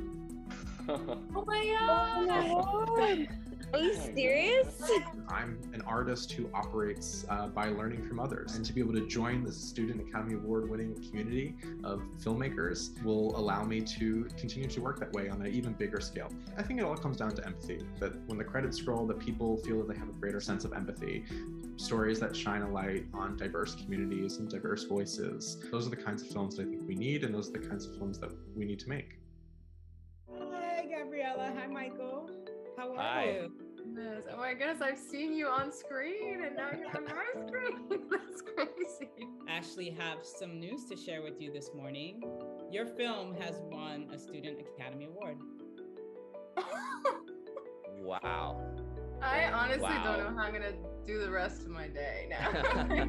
[SPEAKER 10] Oh my God! Are you serious?
[SPEAKER 9] I'm an artist who operates by learning from others, and to be able to join the Student Academy Award winning community of filmmakers will allow me to continue to work that way on an even bigger scale. I think it all comes down to empathy, that when the credits scroll, that people feel that they have a greater sense of empathy. Stories that shine a light on diverse communities and diverse voices. Those are the kinds of films that I think we need, and those are the kinds of films that we need to make.
[SPEAKER 5] Hi, Gabriella. Hi, Michael. How are you?
[SPEAKER 24] Goodness. Oh my goodness, I've seen you on screen and now you're on my screen. That's crazy.
[SPEAKER 5] I actually have some news to share with you this morning. Your film has won a Student Academy Award.
[SPEAKER 8] Wow.
[SPEAKER 24] I honestly don't know how I'm gonna do the rest of my day now.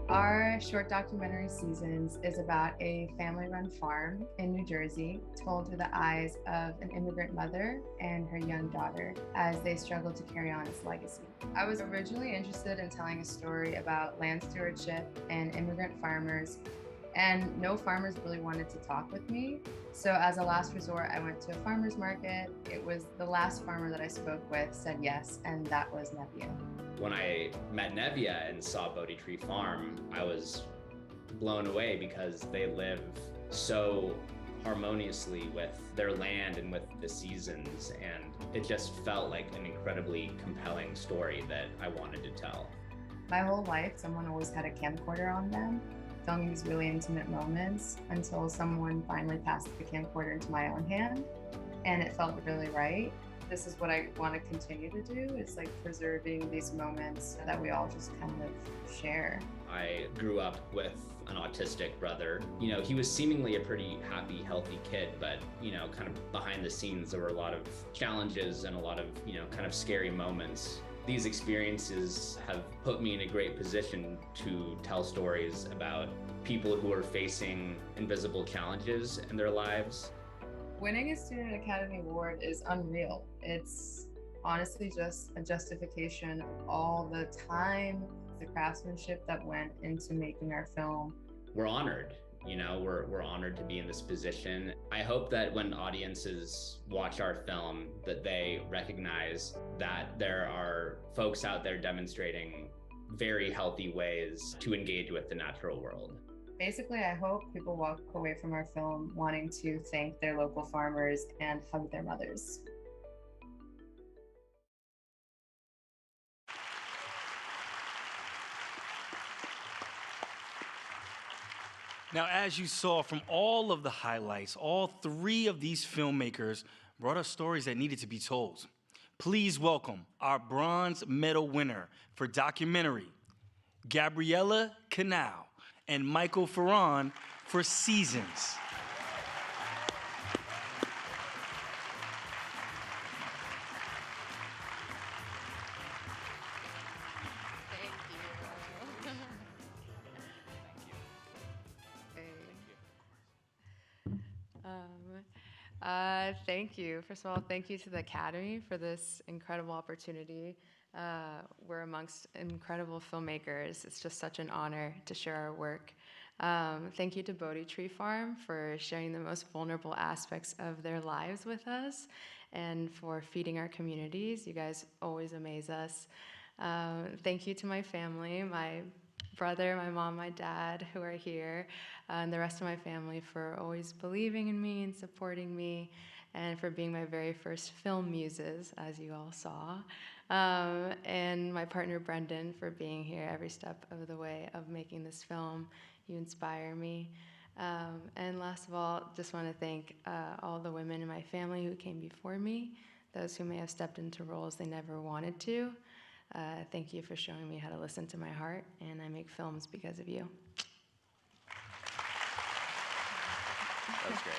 [SPEAKER 25] Our short documentary Seasons is about a family-run farm in New Jersey, told through the eyes of an immigrant mother and her young daughter as they struggle to carry on its legacy. I was originally interested in telling a story about land stewardship and immigrant farmers, and no farmers really wanted to talk with me. So as a last resort, I went to a farmer's market. It was the last farmer that I spoke with said yes, and that was Nadia.
[SPEAKER 26] When I met Nadia and saw Bodhi Tree Farm, I was blown away because they live so harmoniously with their land and with the seasons, and it just felt like an incredibly compelling story that I wanted to tell.
[SPEAKER 25] My whole life, someone always had a camcorder on them, filming these really intimate moments until someone finally passed the camcorder into my own hand, and it felt really right. This is what I want to continue to do, is like preserving these moments that we all just kind of share.
[SPEAKER 26] I grew up with an autistic brother. He was seemingly a pretty happy, healthy kid, but, kind of behind the scenes, there were a lot of challenges and a lot of, kind of scary moments. These experiences have put me in a great position to tell stories about people who are facing invisible challenges in their lives.
[SPEAKER 25] Winning a Student Academy Award is unreal. It's honestly just a justification of all the time, the craftsmanship that went into making our film.
[SPEAKER 26] We're honored, we're honored to be in this position. I hope that when audiences watch our film, that they recognize that there are folks out there demonstrating very healthy ways to engage with the natural world.
[SPEAKER 25] Basically, I hope people walk away from our film wanting to thank their local farmers and hug their mothers.
[SPEAKER 7] Now, as you saw from all of the highlights, all three of these filmmakers brought us stories that needed to be told. Please welcome our bronze medal winner for documentary, Gabriella Canal, and Michael Ferran for Seasons.
[SPEAKER 25] Thank you. First of all, thank you to the Academy for this incredible opportunity. We're amongst incredible filmmakers. It's just such an honor to share our work. Thank you to Bodhi Tree Farm for sharing the most vulnerable aspects of their lives with us and for feeding our communities. You guys always amaze us. Thank you to my family, my brother, my mom, my dad, who are here, and the rest of my family for always believing in me and supporting me, and for being my very first film muses, as you all saw. And my partner, Brendan, for being here every step of the way of making this film. You inspire me. And last of all, just want to thank all the women in my family who came before me, those who may have stepped into roles they never wanted to. Thank you for showing me how to listen to my heart, and I make films because of you.
[SPEAKER 26] That was great.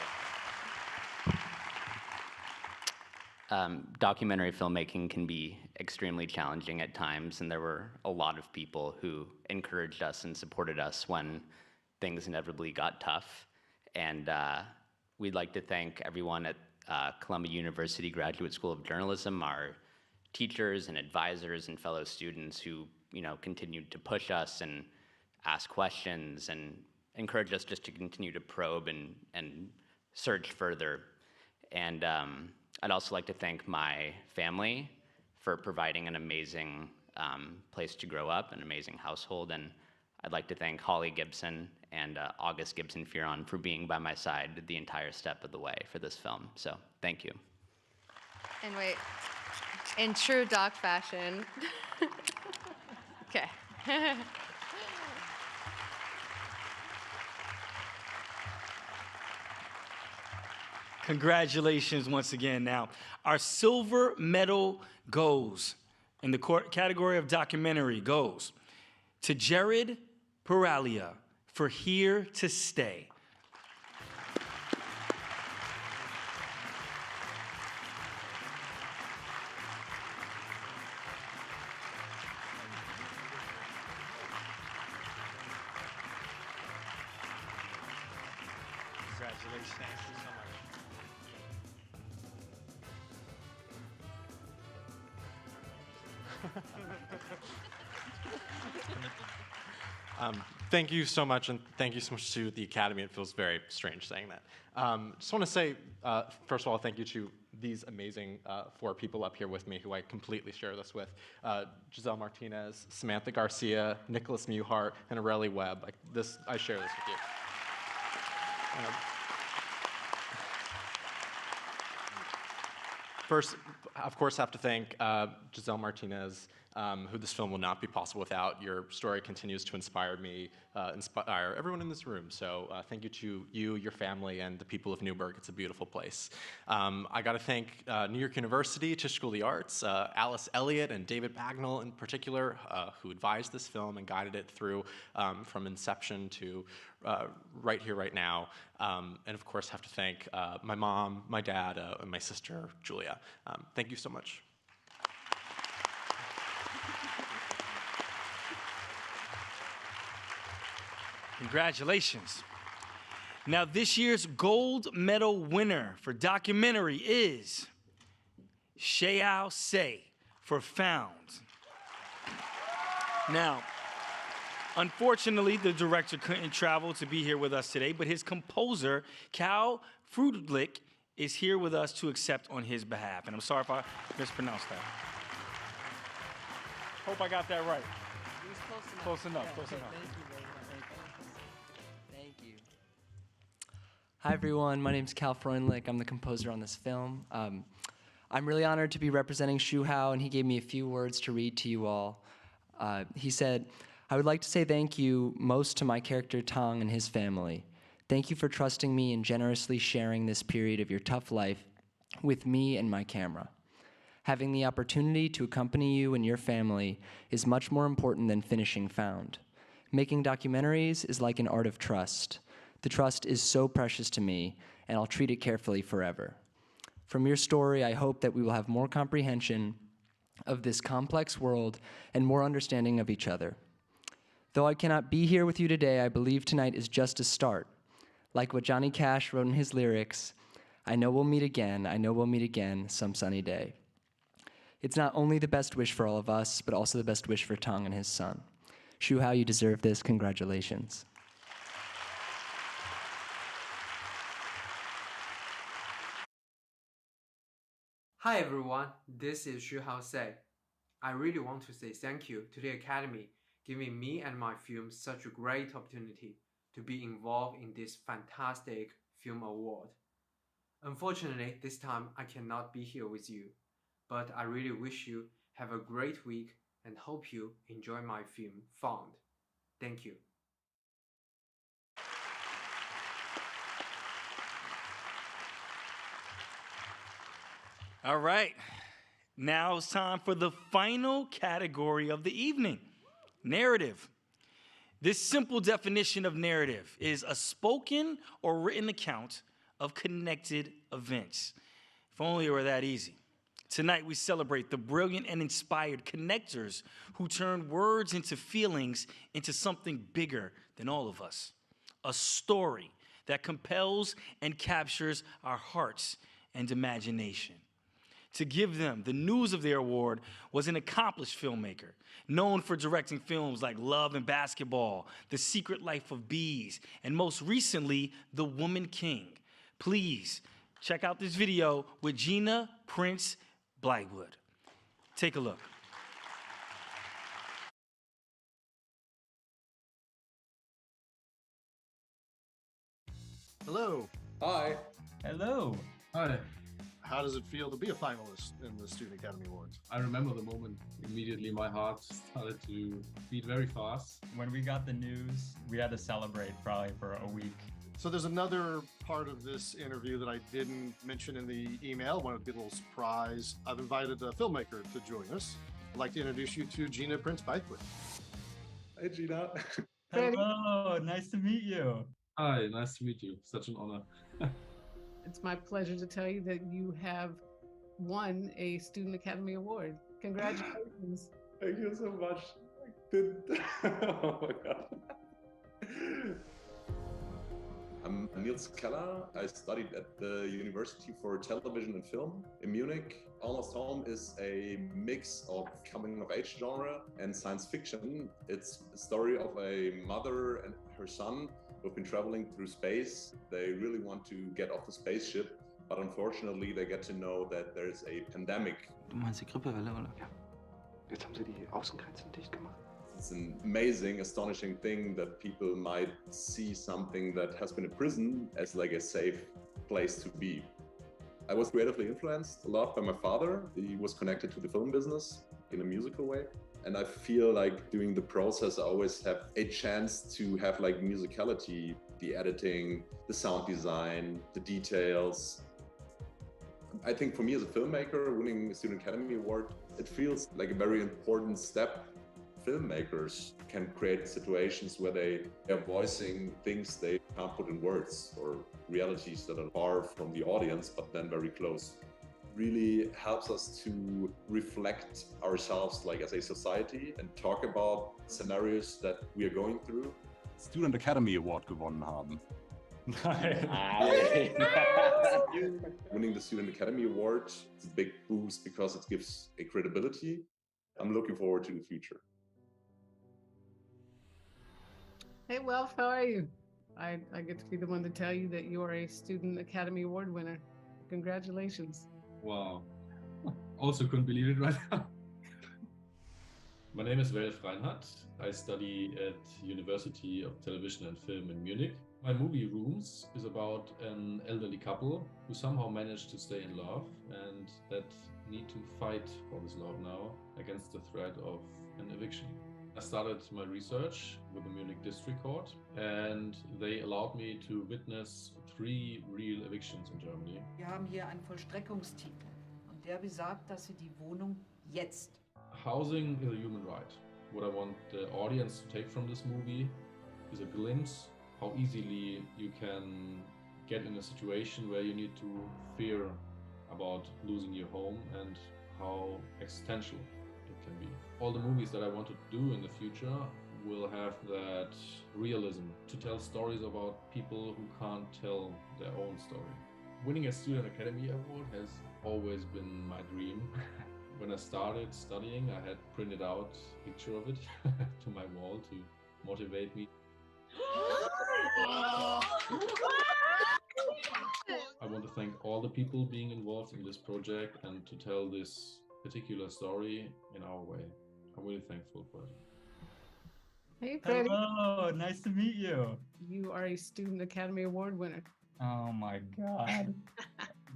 [SPEAKER 26] Documentary filmmaking can be extremely challenging at times, and there were a lot of people who encouraged us and supported us when things inevitably got tough. And we'd like to thank everyone at Columbia University Graduate School of Journalism, our teachers and advisors and fellow students who, continued to push us and ask questions and encourage us just to continue to probe and search further. And I'd also like to thank my family for providing an amazing place to grow up, an amazing household. And I'd like to thank Holly Gibson and August Gibson Fearon for being by my side the entire step of the way for this film. So thank you.
[SPEAKER 25] And wait, in true doc fashion. Okay.
[SPEAKER 7] Congratulations once again. Now, our silver medal goes, in the category of documentary, goes to Jared Paralia for Here to Stay. Congratulations. Thank you so much.
[SPEAKER 9] Thank you so much, and thank you so much to the Academy. It feels very strange saying that. Just want to say, first of all, thank you to these amazing 4 people up here with me who I completely share this with. Giselle Martinez, Samantha Garcia, Nicholas Muhart, and Aurelie Webb. I share this with you. First, of course, have to thank Giselle Martinez, who this film will not be possible without. Your story continues to inspire me, inspire everyone in this room. So thank you to you, your family, and the people of Newburgh. It's a beautiful place. I got to thank New York University, Tisch School of the Arts, Alice Elliott and David Bagnall in particular, who advised this film and guided it through from inception to right here, right now. And of course, have to thank my mom, my dad, and my sister, Julia. Thank you so much.
[SPEAKER 7] Congratulations. Now, this year's gold medal winner for documentary is Shayao Say for Found. Now, unfortunately, the director couldn't travel to be here with us today, but his composer, Cal Frudlich, is here with us to accept on his behalf. And I'm sorry if I mispronounced that. Hope I got that right.
[SPEAKER 6] It was close enough.
[SPEAKER 7] Close enough,
[SPEAKER 6] Yeah,
[SPEAKER 7] close enough.
[SPEAKER 6] Thank you very much. Thank Hi everyone, my name's Cal Freundlich. I'm the composer on this film. I'm really honored to be representing Shu Hao, and he gave me a few words to read to you all. He said, "I would like to say thank you most to my character Tang and his family. Thank you for trusting me and generously sharing this period of your tough life with me and my camera. Having the opportunity to accompany you and your family is much more important than finishing Found. Making documentaries is like an art of trust. The trust is so precious to me, and I'll treat it carefully forever. From your story, I hope that we will have more comprehension of this complex world and more understanding of each other. Though I cannot be here with you today, I believe tonight is just a start. Like what Johnny Cash wrote in his lyrics, I know we'll meet again some sunny day. It's not only the best wish for all of us, but also the best wish for Tang and his son. Shu Hao, you deserve this. Congratulations."
[SPEAKER 23] Hi everyone, this is Shu Hao Sei. I really want to say thank you to the Academy giving me and my film such a great opportunity to be involved in this fantastic film award. Unfortunately, this time I cannot be here with you, but I really wish you have a great week and hope you enjoy my film Found. Thank you.
[SPEAKER 7] All right, now it's time for the final category of the evening, narrative. This simple definition of narrative is a spoken or written account of connected events. If only it were that easy. Tonight we celebrate the brilliant and inspired connectors who turn words into feelings into something bigger than all of us. A story that compels and captures our hearts and imagination. To give them the news of their award was an accomplished filmmaker, known for directing films like Love and Basketball, The Secret Life of Bees, and most recently, The Woman King. Please check out this video with Gina Prince Blywood. Take a look.
[SPEAKER 11] Hello.
[SPEAKER 12] Hi.
[SPEAKER 13] Hello.
[SPEAKER 12] Hi.
[SPEAKER 11] How does it feel to be a finalist in the Student Academy Awards?
[SPEAKER 12] I remember the moment. Immediately my heart started to beat very fast.
[SPEAKER 13] When we got the news, we had to celebrate probably for a week.
[SPEAKER 11] So there's another part of this interview that I didn't mention in the email. I wanted to be a little surprise. I've invited a filmmaker to join us. I'd like to introduce you to Gina Prince Blywood.
[SPEAKER 12] Hey, Gina.
[SPEAKER 13] Hello, nice to meet you.
[SPEAKER 12] Hi, nice to meet you. Such an honor.
[SPEAKER 14] It's my pleasure to tell you that you have won a Student Academy Award. Congratulations.
[SPEAKER 12] Thank you so much. Oh my God. I'm Niels Keller. I studied at the University for Television and Film in Munich. Almost Home is a mix of coming-of-age genre and science fiction. It's a story of a mother and her son who've been traveling through space. They really want to get off the spaceship, but unfortunately they get to know that there's a pandemic.
[SPEAKER 17] Du meinst die Grippewelle, oder? Ja. Jetzt haben sie die Außengrenzen dicht gemacht.
[SPEAKER 12] It's an amazing, astonishing thing that people might see something that has been a prison as like a safe place to be. I was creatively influenced a lot by my father. He was connected to the film business in a musical way. And I feel like during the process, I always have a chance to have like musicality, the editing, the sound design, the details. I think for me as a filmmaker, winning the Student Academy Award, it feels like a very important step. Filmmakers can create situations where they are voicing things they can't put in words or realities that are far from the audience, but then very close. Really helps us to reflect ourselves like as a society and talk about scenarios that we are going through.
[SPEAKER 18] Student Academy Award gewonnen haben.
[SPEAKER 12] Winning the Student Academy Award is a big boost because it gives a credibility. I'm looking forward to the future.
[SPEAKER 14] Hey, Welf, how are you? I get to be the one to tell you that you are a Student Academy Award winner. Congratulations.
[SPEAKER 12] Wow. Also couldn't believe it right now.
[SPEAKER 2] My name is Welf Reinhardt. I study at University of Television and Film in Munich. My movie Rooms is about an elderly couple who somehow managed to stay in love and that need to fight for this love now against the threat of an eviction. I started my research with the Munich District Court and they allowed me to witness 3 real evictions in Germany.
[SPEAKER 15] Wir haben hier einen Vollstreckungstitel und der besagt, dass Sie die Wohnung jetzt.
[SPEAKER 2] Housing is a human right. What I want the audience to take from this movie is a glimpse how easily you can get in a situation where you need to fear about losing your home and how existential it can be. All the movies that I want to do in the future will have that realism to tell stories about people who can't tell their own story. Winning a Student Academy Award has always been my dream. When I started studying, I had printed out a picture of it to my wall to motivate me. I want to thank all the people being involved in this project and to tell this particular story in our way. I'm really thankful for it.
[SPEAKER 14] Hey, Freddie.
[SPEAKER 13] Hello, nice to meet you.
[SPEAKER 14] You are a Student Academy Award winner.
[SPEAKER 13] Oh my God.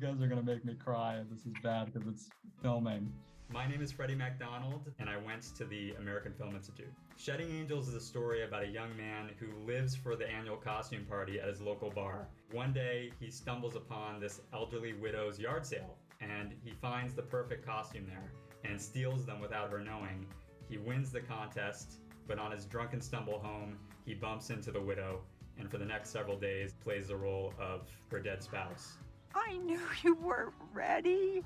[SPEAKER 13] You guys are gonna make me cry. This is bad because it's filming.
[SPEAKER 16] My name is Freddie MacDonald, and I went to the American Film Institute. Shedding Angels is a story about a young man who lives for the annual costume party at his local bar. One day, he stumbles upon this elderly widow's yard sale, and he finds the perfect costume there and steals them without her knowing. He wins the contest, but on his drunken stumble home, he bumps into the widow, and for the next several days, plays the role of her dead spouse.
[SPEAKER 20] I knew you weren't ready.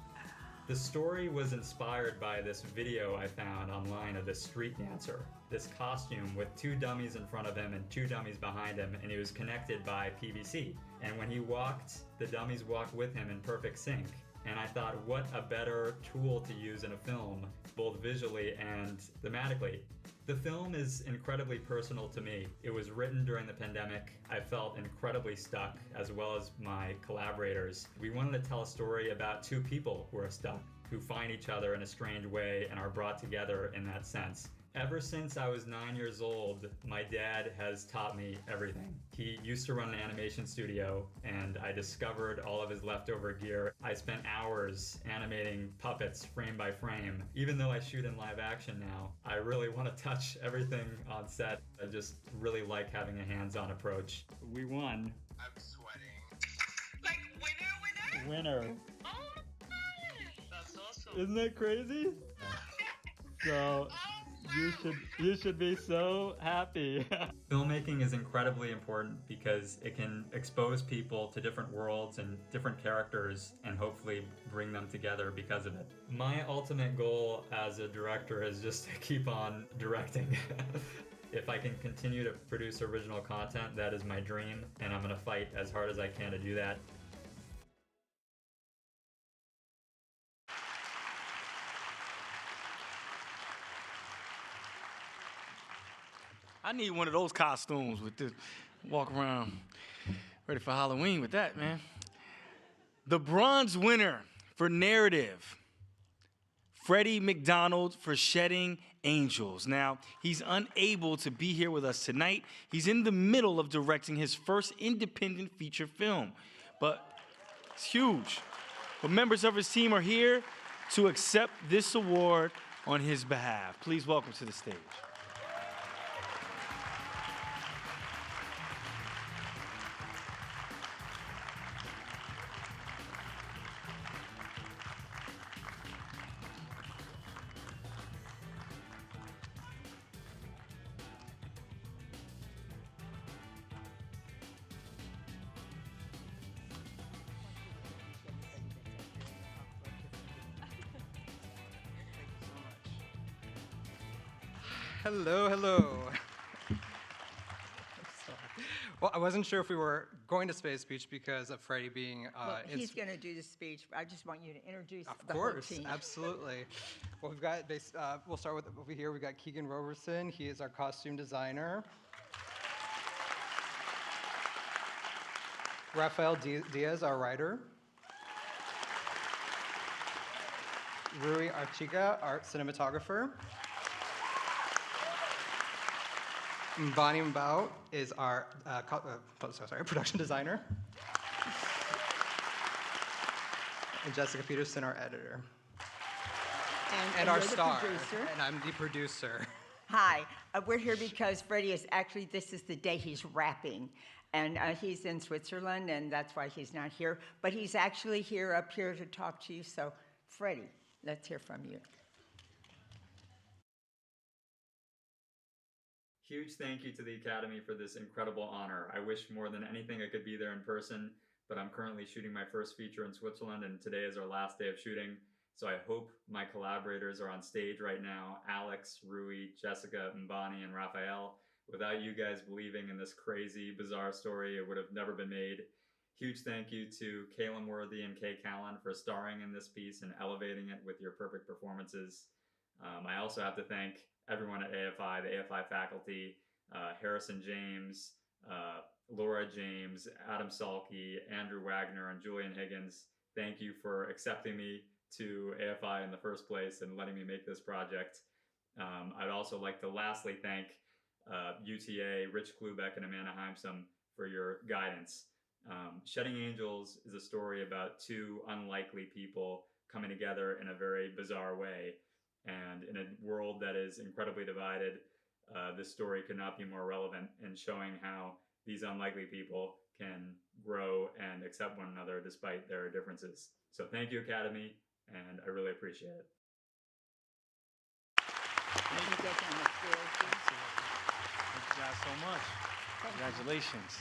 [SPEAKER 16] The story was inspired by this video I found online of this street dancer. This costume with 2 dummies in front of him and 2 dummies behind him, and he was connected by PVC. And when he walked, the dummies walked with him in perfect sync. And I thought, what a better tool to use in a film, both visually and thematically. The film is incredibly personal to me. It was written during the pandemic. I felt incredibly stuck, as well as my collaborators. We wanted to tell a story about 2 people who are stuck, who find each other in a strange way and are brought together in that sense. Ever since I was 9 years old, my dad has taught me everything. He used to run an animation studio, and I discovered all of his leftover gear. I spent hours animating puppets frame by frame. Even though I shoot in live action now, I really want to touch everything on set. I just really like having a hands-on approach. We won.
[SPEAKER 21] I'm sweating. Like, winner?
[SPEAKER 13] Winner.
[SPEAKER 21] Oh my God! That's awesome.
[SPEAKER 13] Isn't that crazy? So you should be so happy.
[SPEAKER 16] Filmmaking is incredibly important because it can expose people to different worlds and different characters and hopefully bring them together because of it. My ultimate goal as a director is just to keep on directing. If I can continue to produce original content, that is my dream, and I'm gonna fight as hard as I can to do that.
[SPEAKER 7] I need one of those costumes with this, walk around ready for Halloween with that, man. The bronze winner for narrative, Freddie MacDonald for Shedding Angels. Now, he's unable to be here with us tonight. He's in the middle of directing his first independent feature film, but it's huge. But members of his team are here to accept this award on his behalf. Please welcome to the stage.
[SPEAKER 22] Hello, hello. Well, I wasn't sure if we were going to Space Beach because of Freddie being...
[SPEAKER 20] Well, he's going to do the speech. I just want you to introduce the
[SPEAKER 22] whole team.
[SPEAKER 20] Of course,
[SPEAKER 22] absolutely. Well, we've got, we'll start with over here. We've got Keegan Roberson. He is our costume designer. Rafael Diaz, our writer. Rui Archiga, our cinematographer. Bonnie Mbao is our production designer. And Jessica Peterson, our editor. And our
[SPEAKER 20] you're the
[SPEAKER 22] star.
[SPEAKER 20] producer.
[SPEAKER 22] And I'm the producer.
[SPEAKER 20] Hi, we're here because Freddie is actually, this is the day he's rapping. And he's in Switzerland, and that's why he's not here. But he's actually here up here to talk to you. So, Freddie, let's hear from you.
[SPEAKER 16] Huge thank you to the Academy for this incredible honor. I wish more than anything I could be there in person, but I'm currently shooting my first feature in Switzerland, and today is our last day of shooting. So I hope my collaborators are on stage right now, Alex, Rui, Jessica, Mbani, and Raphael. Without you guys believing in this crazy, bizarre story, it would have never been made. Huge thank you to Calum Worthy and Kay Callan for starring in this piece and elevating it with your perfect performances. I also have to thank everyone at AFI, the AFI faculty, Harrison James, Laura James, Adam Salke, Andrew Wagner, and Julian Higgins. Thank you for accepting me to AFI in the first place and letting me make this project. I'd also like to lastly thank UTA, Rich Klubeck, and Amanda Heimsum for your guidance. Shedding Angels is a story about two unlikely people coming together in a very bizarre way. And in a world that is incredibly divided, this story could not be more relevant in showing how these unlikely people can grow and accept one another despite their differences. So thank you, Academy, and I really appreciate it.
[SPEAKER 7] Thank you guys so much. Congratulations.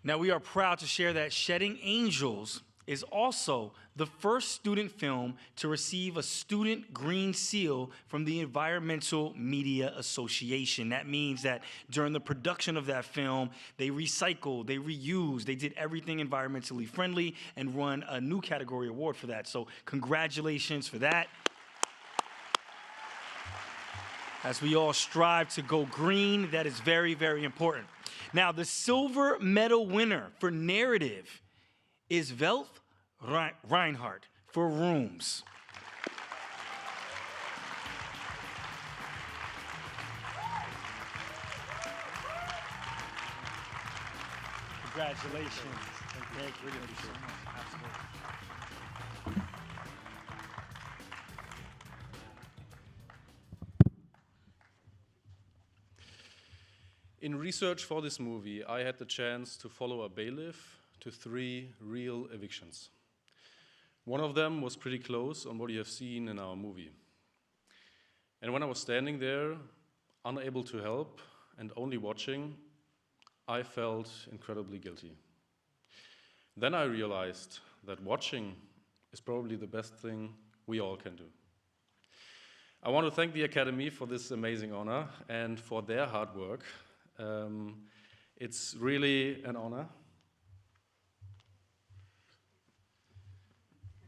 [SPEAKER 7] Now, we are proud to share that Shedding Angels is also the first student film to receive a Student Green Seal from the Environmental Media Association. That means that during the production of that film, they recycled, they reused, they did everything environmentally friendly and won a new category award for that. So congratulations for that. As we all strive to go green, that is very, very important. Now, the silver medal winner for narrative is Velf Reinhardt for Rooms. Congratulations. Thank you. Really appreciate it. Absolutely.
[SPEAKER 2] In research for this movie, I had the chance to follow a bailiff to 3 real evictions. One of them was pretty close on what you have seen in our movie. And when I was standing there, unable to help and only watching, I felt incredibly guilty. Then I realized that watching is probably the best thing we all can do. I want to thank the Academy for this amazing honor and for their hard work. It's really an honor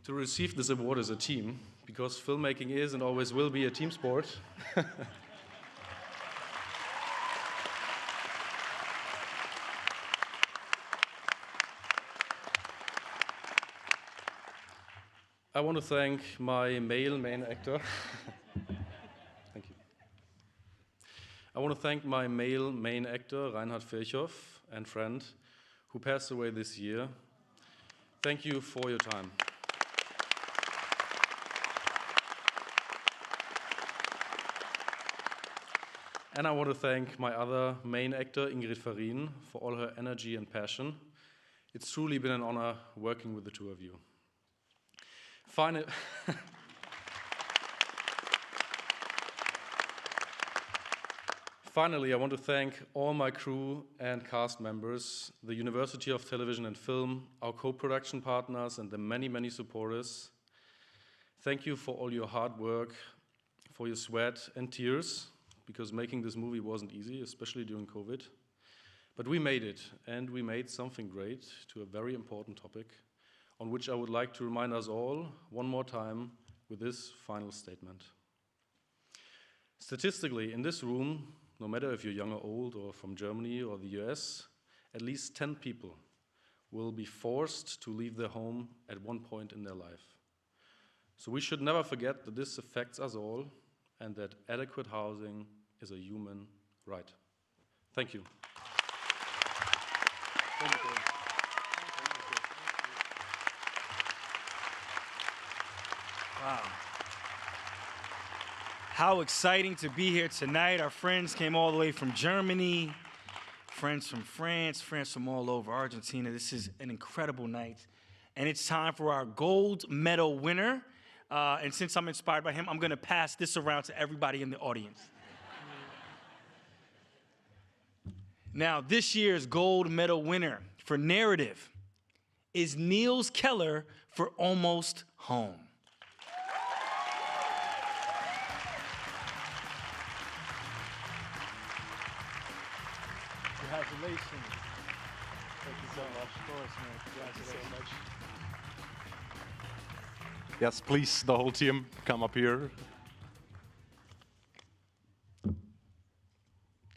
[SPEAKER 2] to receive this award as a team, because filmmaking is and always will be a team sport. I want to thank my male main actor. Thank you. I want to thank my male main actor, Reinhard Virchow, and friend, who passed away this year. Thank you for your time. And I want to thank my other main actor, Ingrid Farin, for all her energy and passion. It's truly been an honor working with the two of you. Finally, I want to thank all my crew and cast members, the University of Television and Film, our co-production partners, and the many, many supporters. Thank you for all your hard work, for your sweat and tears, because making this movie wasn't easy, especially during COVID. But we made it, and we made something great to a very important topic, on which I would like to remind us all one more time with this final statement. Statistically, in this room, no matter if you're young or old or from Germany or the US, at least 10 people will be forced to leave their home at one point in their life. So we should never forget that this affects us all and that adequate housing is a human
[SPEAKER 1] Right. Thank you.
[SPEAKER 7] Wow. How exciting to be here tonight. Our friends came all the way from Germany, friends from France, friends from all over Argentina. This is an incredible night. And it's time for our gold medal winner. And since I'm inspired by him, I'm going to pass this around to everybody in the audience. Now, this year's gold medal winner for narrative is Niels Keller for Almost Home.
[SPEAKER 3] Congratulations. Thank you so much. Of course, man. Congratulations so much.
[SPEAKER 1] Yes, please, the whole team, come up here.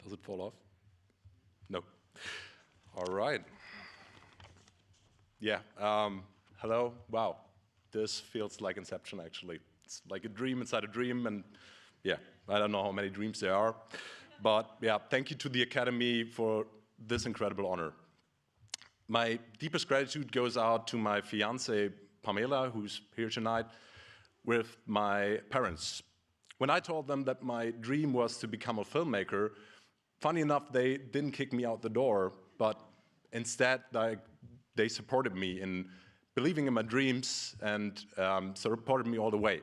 [SPEAKER 1] Does it fall off? No. All right. Yeah. Hello. Wow. This feels like Inception, actually. It's like a dream inside a dream, and yeah, I don't know how many dreams there are. But yeah, thank you to the Academy for this incredible honor. My deepest gratitude goes out to my fiancée, Pamela, who's here tonight, with my parents. When I told them that my dream was to become a filmmaker, funny enough, they didn't kick me out the door, but instead they supported me in believing in my dreams and supported me all the way,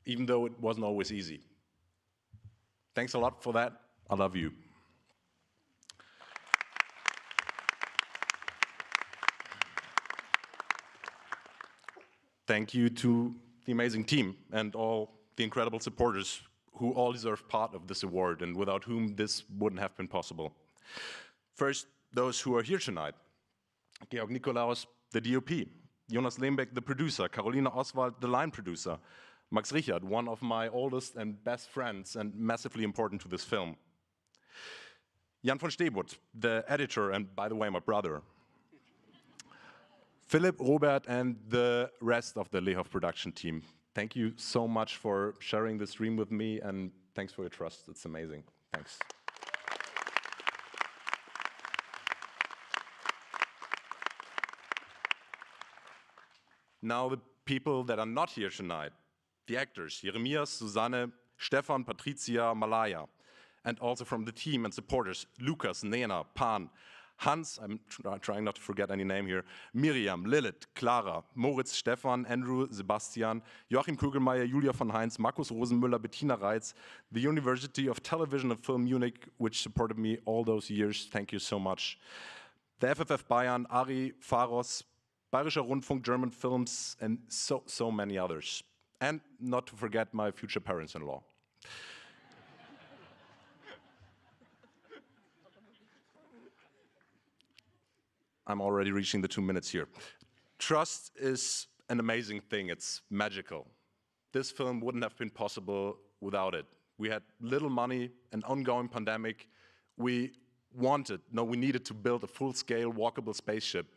[SPEAKER 1] even though it wasn't always easy. Thanks a lot for that. I love you. Thank you to the amazing team and all the incredible supporters who all deserve part of this award and without whom this wouldn't have been possible. First, those who are here tonight. Georg Nikolaus, the DOP. Jonas Lehmbeck, the producer. Carolina Oswald, the line producer. Max Richard, one of my oldest and best friends and massively important to this film. Jan von Stebut, the editor and, by the way, my brother. Philipp, Robert, and the rest of the Lehhoff production team. Thank you so much for sharing this dream with me, and thanks for your trust. It's amazing. Thanks. Now the people that are not here tonight, the actors, Jeremias, Susanne, Stefan, Patricia, Malaya, and also from the team and supporters, Lukas, Nena, Pan, Hans, I'm trying not to forget any name here, Miriam, Lilith, Clara, Moritz, Stefan, Andrew, Sebastian, Joachim Kugelmeier, Julia von Heinz, Markus Rosenmüller, Bettina Reitz, the University of Television and Film Munich, which supported me all those years. Thank you so much. The FFF Bayern, Ari, Pharos, Bayerischer Rundfunk, German Films, and so many others. And not to forget my future parents-in-law. I'm already reaching the 2 minutes here. Trust is an amazing thing. It's magical. This film wouldn't have been possible without it. We had little money, an ongoing pandemic. We needed to build a full-scale walkable spaceship.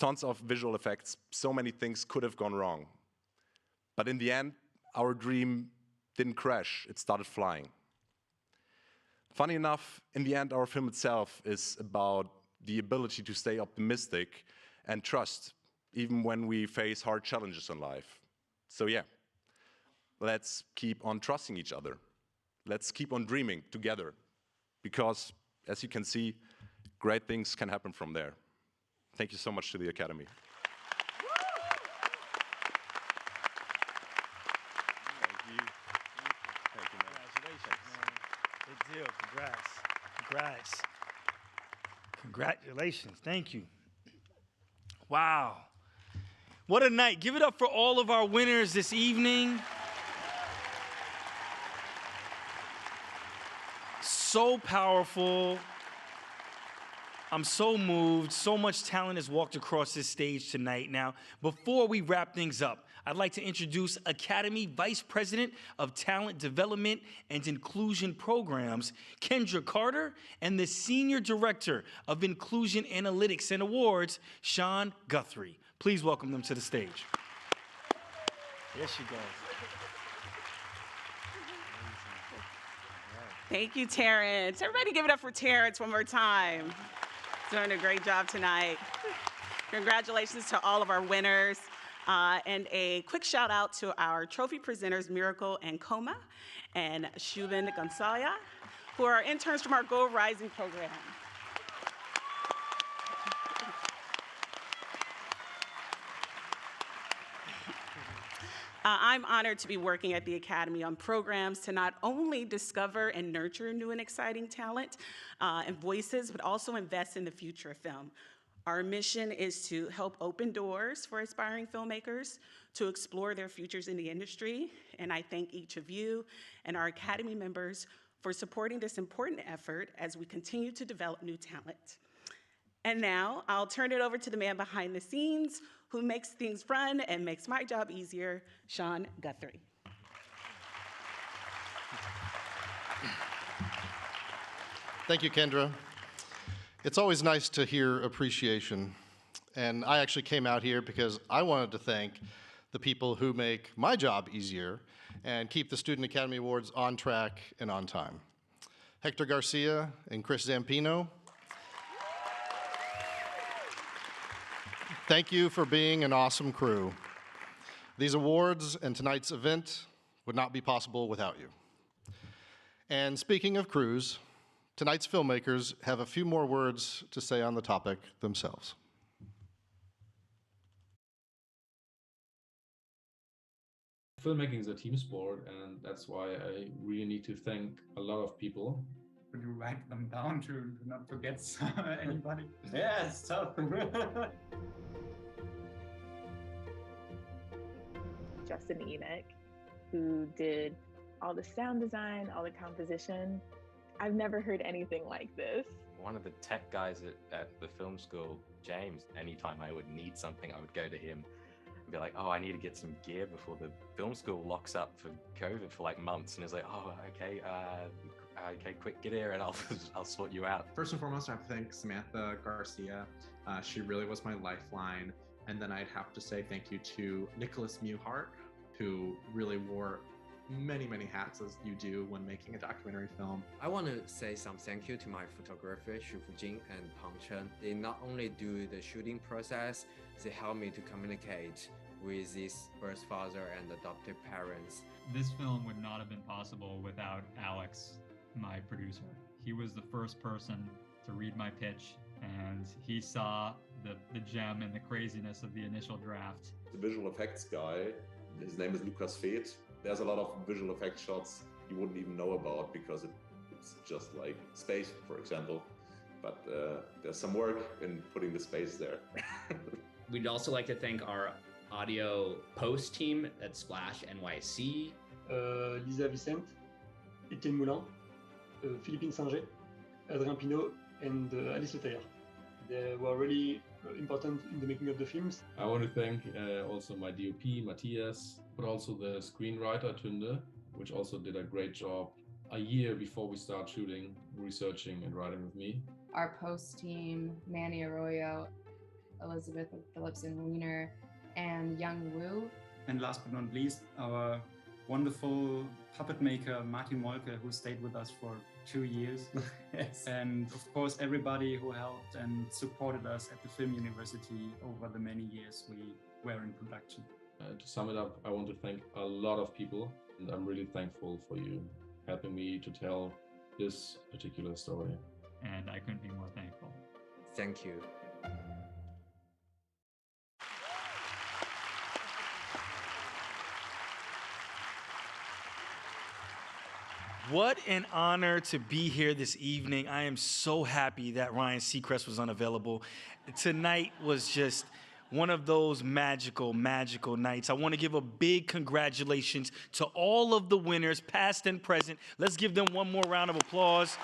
[SPEAKER 1] Tons of visual effects, so many things could have gone wrong. But in the end, our dream didn't crash, it started flying. Funny enough, in the end, our film itself is about the ability to stay optimistic and trust, even when we face hard challenges in life. So yeah, let's keep on trusting each other. Let's keep on dreaming together, because as you can see, great things can happen from there. Thank you so much to the Academy.
[SPEAKER 7] Big deal. Congrats. Congrats. Congratulations. Thank you. Wow. What a night. Give it up for all of our winners this evening. So powerful. I'm so moved. So much talent has walked across this stage tonight. Now, before we wrap things up, I'd like to introduce Academy Vice President of Talent Development and Inclusion Programs, Kendra Carter, and the Senior Director of Inclusion Analytics and Awards, Sean Guthrie. Please welcome them to the stage. There she goes.
[SPEAKER 4] Thank you, Terrence. Everybody give it up for Terrence one more time. He's doing a great job tonight. Congratulations to all of our winners. And a quick shout out to our trophy presenters, Miracle and Coma, and Shubin Gonzalez, who are our interns from our Go Rising program. I'm honored to be working at the Academy on programs to not only discover and nurture new and exciting talent and voices, but also invest in the future of film. Our mission is to help open doors for aspiring filmmakers to explore their futures in the industry, and I thank each of you and our Academy members for supporting this important effort as we continue to develop new talent. And now I'll turn it over to the man behind the scenes who makes things run and makes my job easier, Sean Guthrie.
[SPEAKER 11] Thank you, Kendra. It's always nice to hear appreciation. And I actually came out here because I wanted to thank the people who make my job easier and keep the Student Academy Awards on track and on time. Hector Garcia and Chris Zampino, thank you for being an awesome crew. These awards and tonight's event would not be possible without you. And speaking of crews, tonight's filmmakers have a few more words to say on the topic themselves.
[SPEAKER 2] Filmmaking is a team sport, and that's why I really need to thank a lot of people.
[SPEAKER 5] Could you write them down to not forget anybody?
[SPEAKER 8] Yeah, it's tough.
[SPEAKER 10] Justin Enoch, who did all the sound design, all the composition. I've never heard anything like this.
[SPEAKER 19] One of the tech guys at the film school, James, anytime I would need something, I would go to him and be like, oh, I need to get some gear before the film school locks up for COVID for like months. And he's like, oh, okay, okay, quick, get here and I'll sort you out.
[SPEAKER 9] First and foremost, I have to thank Samantha Garcia. She really was my lifeline. And then I'd have to say thank you to Nicholas Muhart, who really wore many, many hats as you do when making a documentary film.
[SPEAKER 23] I want to say some thank you to my photographer, Xu Fujing and Pang Chen. They not only do the shooting process, they help me to communicate with this birth father and adoptive parents.
[SPEAKER 16] This film would not have been possible without Alex, my producer. He was the first person to read my pitch, and he saw the gem and the craziness of the initial draft.
[SPEAKER 12] The visual effects guy, his name is Lukas Feeth. There's a lot of visual effects shots you wouldn't even know about because it's just like space, for example. But there's some work in putting the space there.
[SPEAKER 26] We'd also like to thank our audio post team at Splash NYC.
[SPEAKER 24] Lisa Vicente, Etienne Moulin, Philippine Singer, Adrien Pinault, and Alice Letailleur. They were really important in the making of the films.
[SPEAKER 2] I want to thank also my DOP, Matthias, but also the screenwriter, Tunde, which also did a great job a year before we start shooting, researching and writing with me.
[SPEAKER 25] Our post team, Manny Arroyo, Elizabeth Phillipson-Wiener, and Young Wu.
[SPEAKER 5] And last but not least, our wonderful puppet maker, Martin Molke, who stayed with us for 2 years.
[SPEAKER 8] Yes.
[SPEAKER 5] And of course, everybody who helped and supported us at the Film University over the many years we were in production.
[SPEAKER 2] To sum it up, I want to thank a lot of people, and I'm really thankful for you helping me to tell this particular story.
[SPEAKER 16] And I couldn't be more thankful.
[SPEAKER 23] Thank you.
[SPEAKER 7] What an honor to be here this evening. I am so happy that Ryan Seacrest was unavailable. Tonight was just one of those magical, magical nights. I want to give a big congratulations to all of the winners, past and present. Let's give them one more round of applause.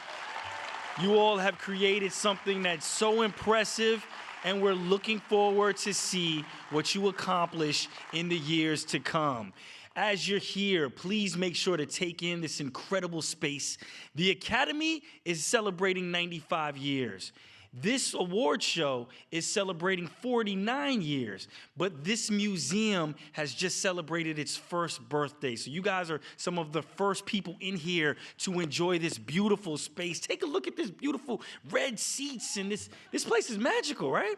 [SPEAKER 7] You all have created something that's so impressive, and we're looking forward to see what you accomplish in the years to come. As you're here, please make sure to take in this incredible space. The Academy is celebrating 95 years. This award show is celebrating 49 years, but this museum has just celebrated its first birthday. So you guys are some of the first people in here to enjoy this beautiful space. Take a look at this beautiful red seats, and this place is magical, right?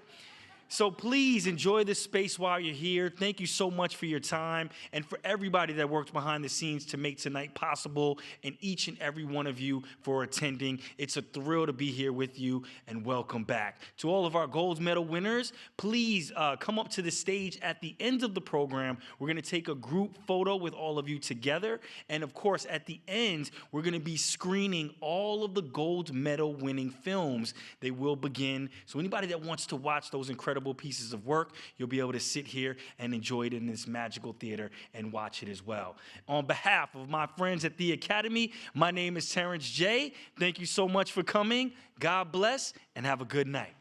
[SPEAKER 7] So please enjoy this space while you're here. Thank you so much for your time and for everybody that worked behind the scenes to make tonight possible, and each and every one of you for attending. It's a thrill to be here with you, and welcome back. To all of our gold medal winners, please come up to the stage at the end of the program. We're going to take a group photo with all of you together. And of course, at the end, we're going to be screening all of the gold medal winning films. They will begin. So anybody that wants to watch those incredible pieces of work, you'll be able to sit here and enjoy it in this magical theater and watch it as well. On behalf of my friends at the Academy, my name is Terrence J. Thank you so much for coming. God bless, and have a good night.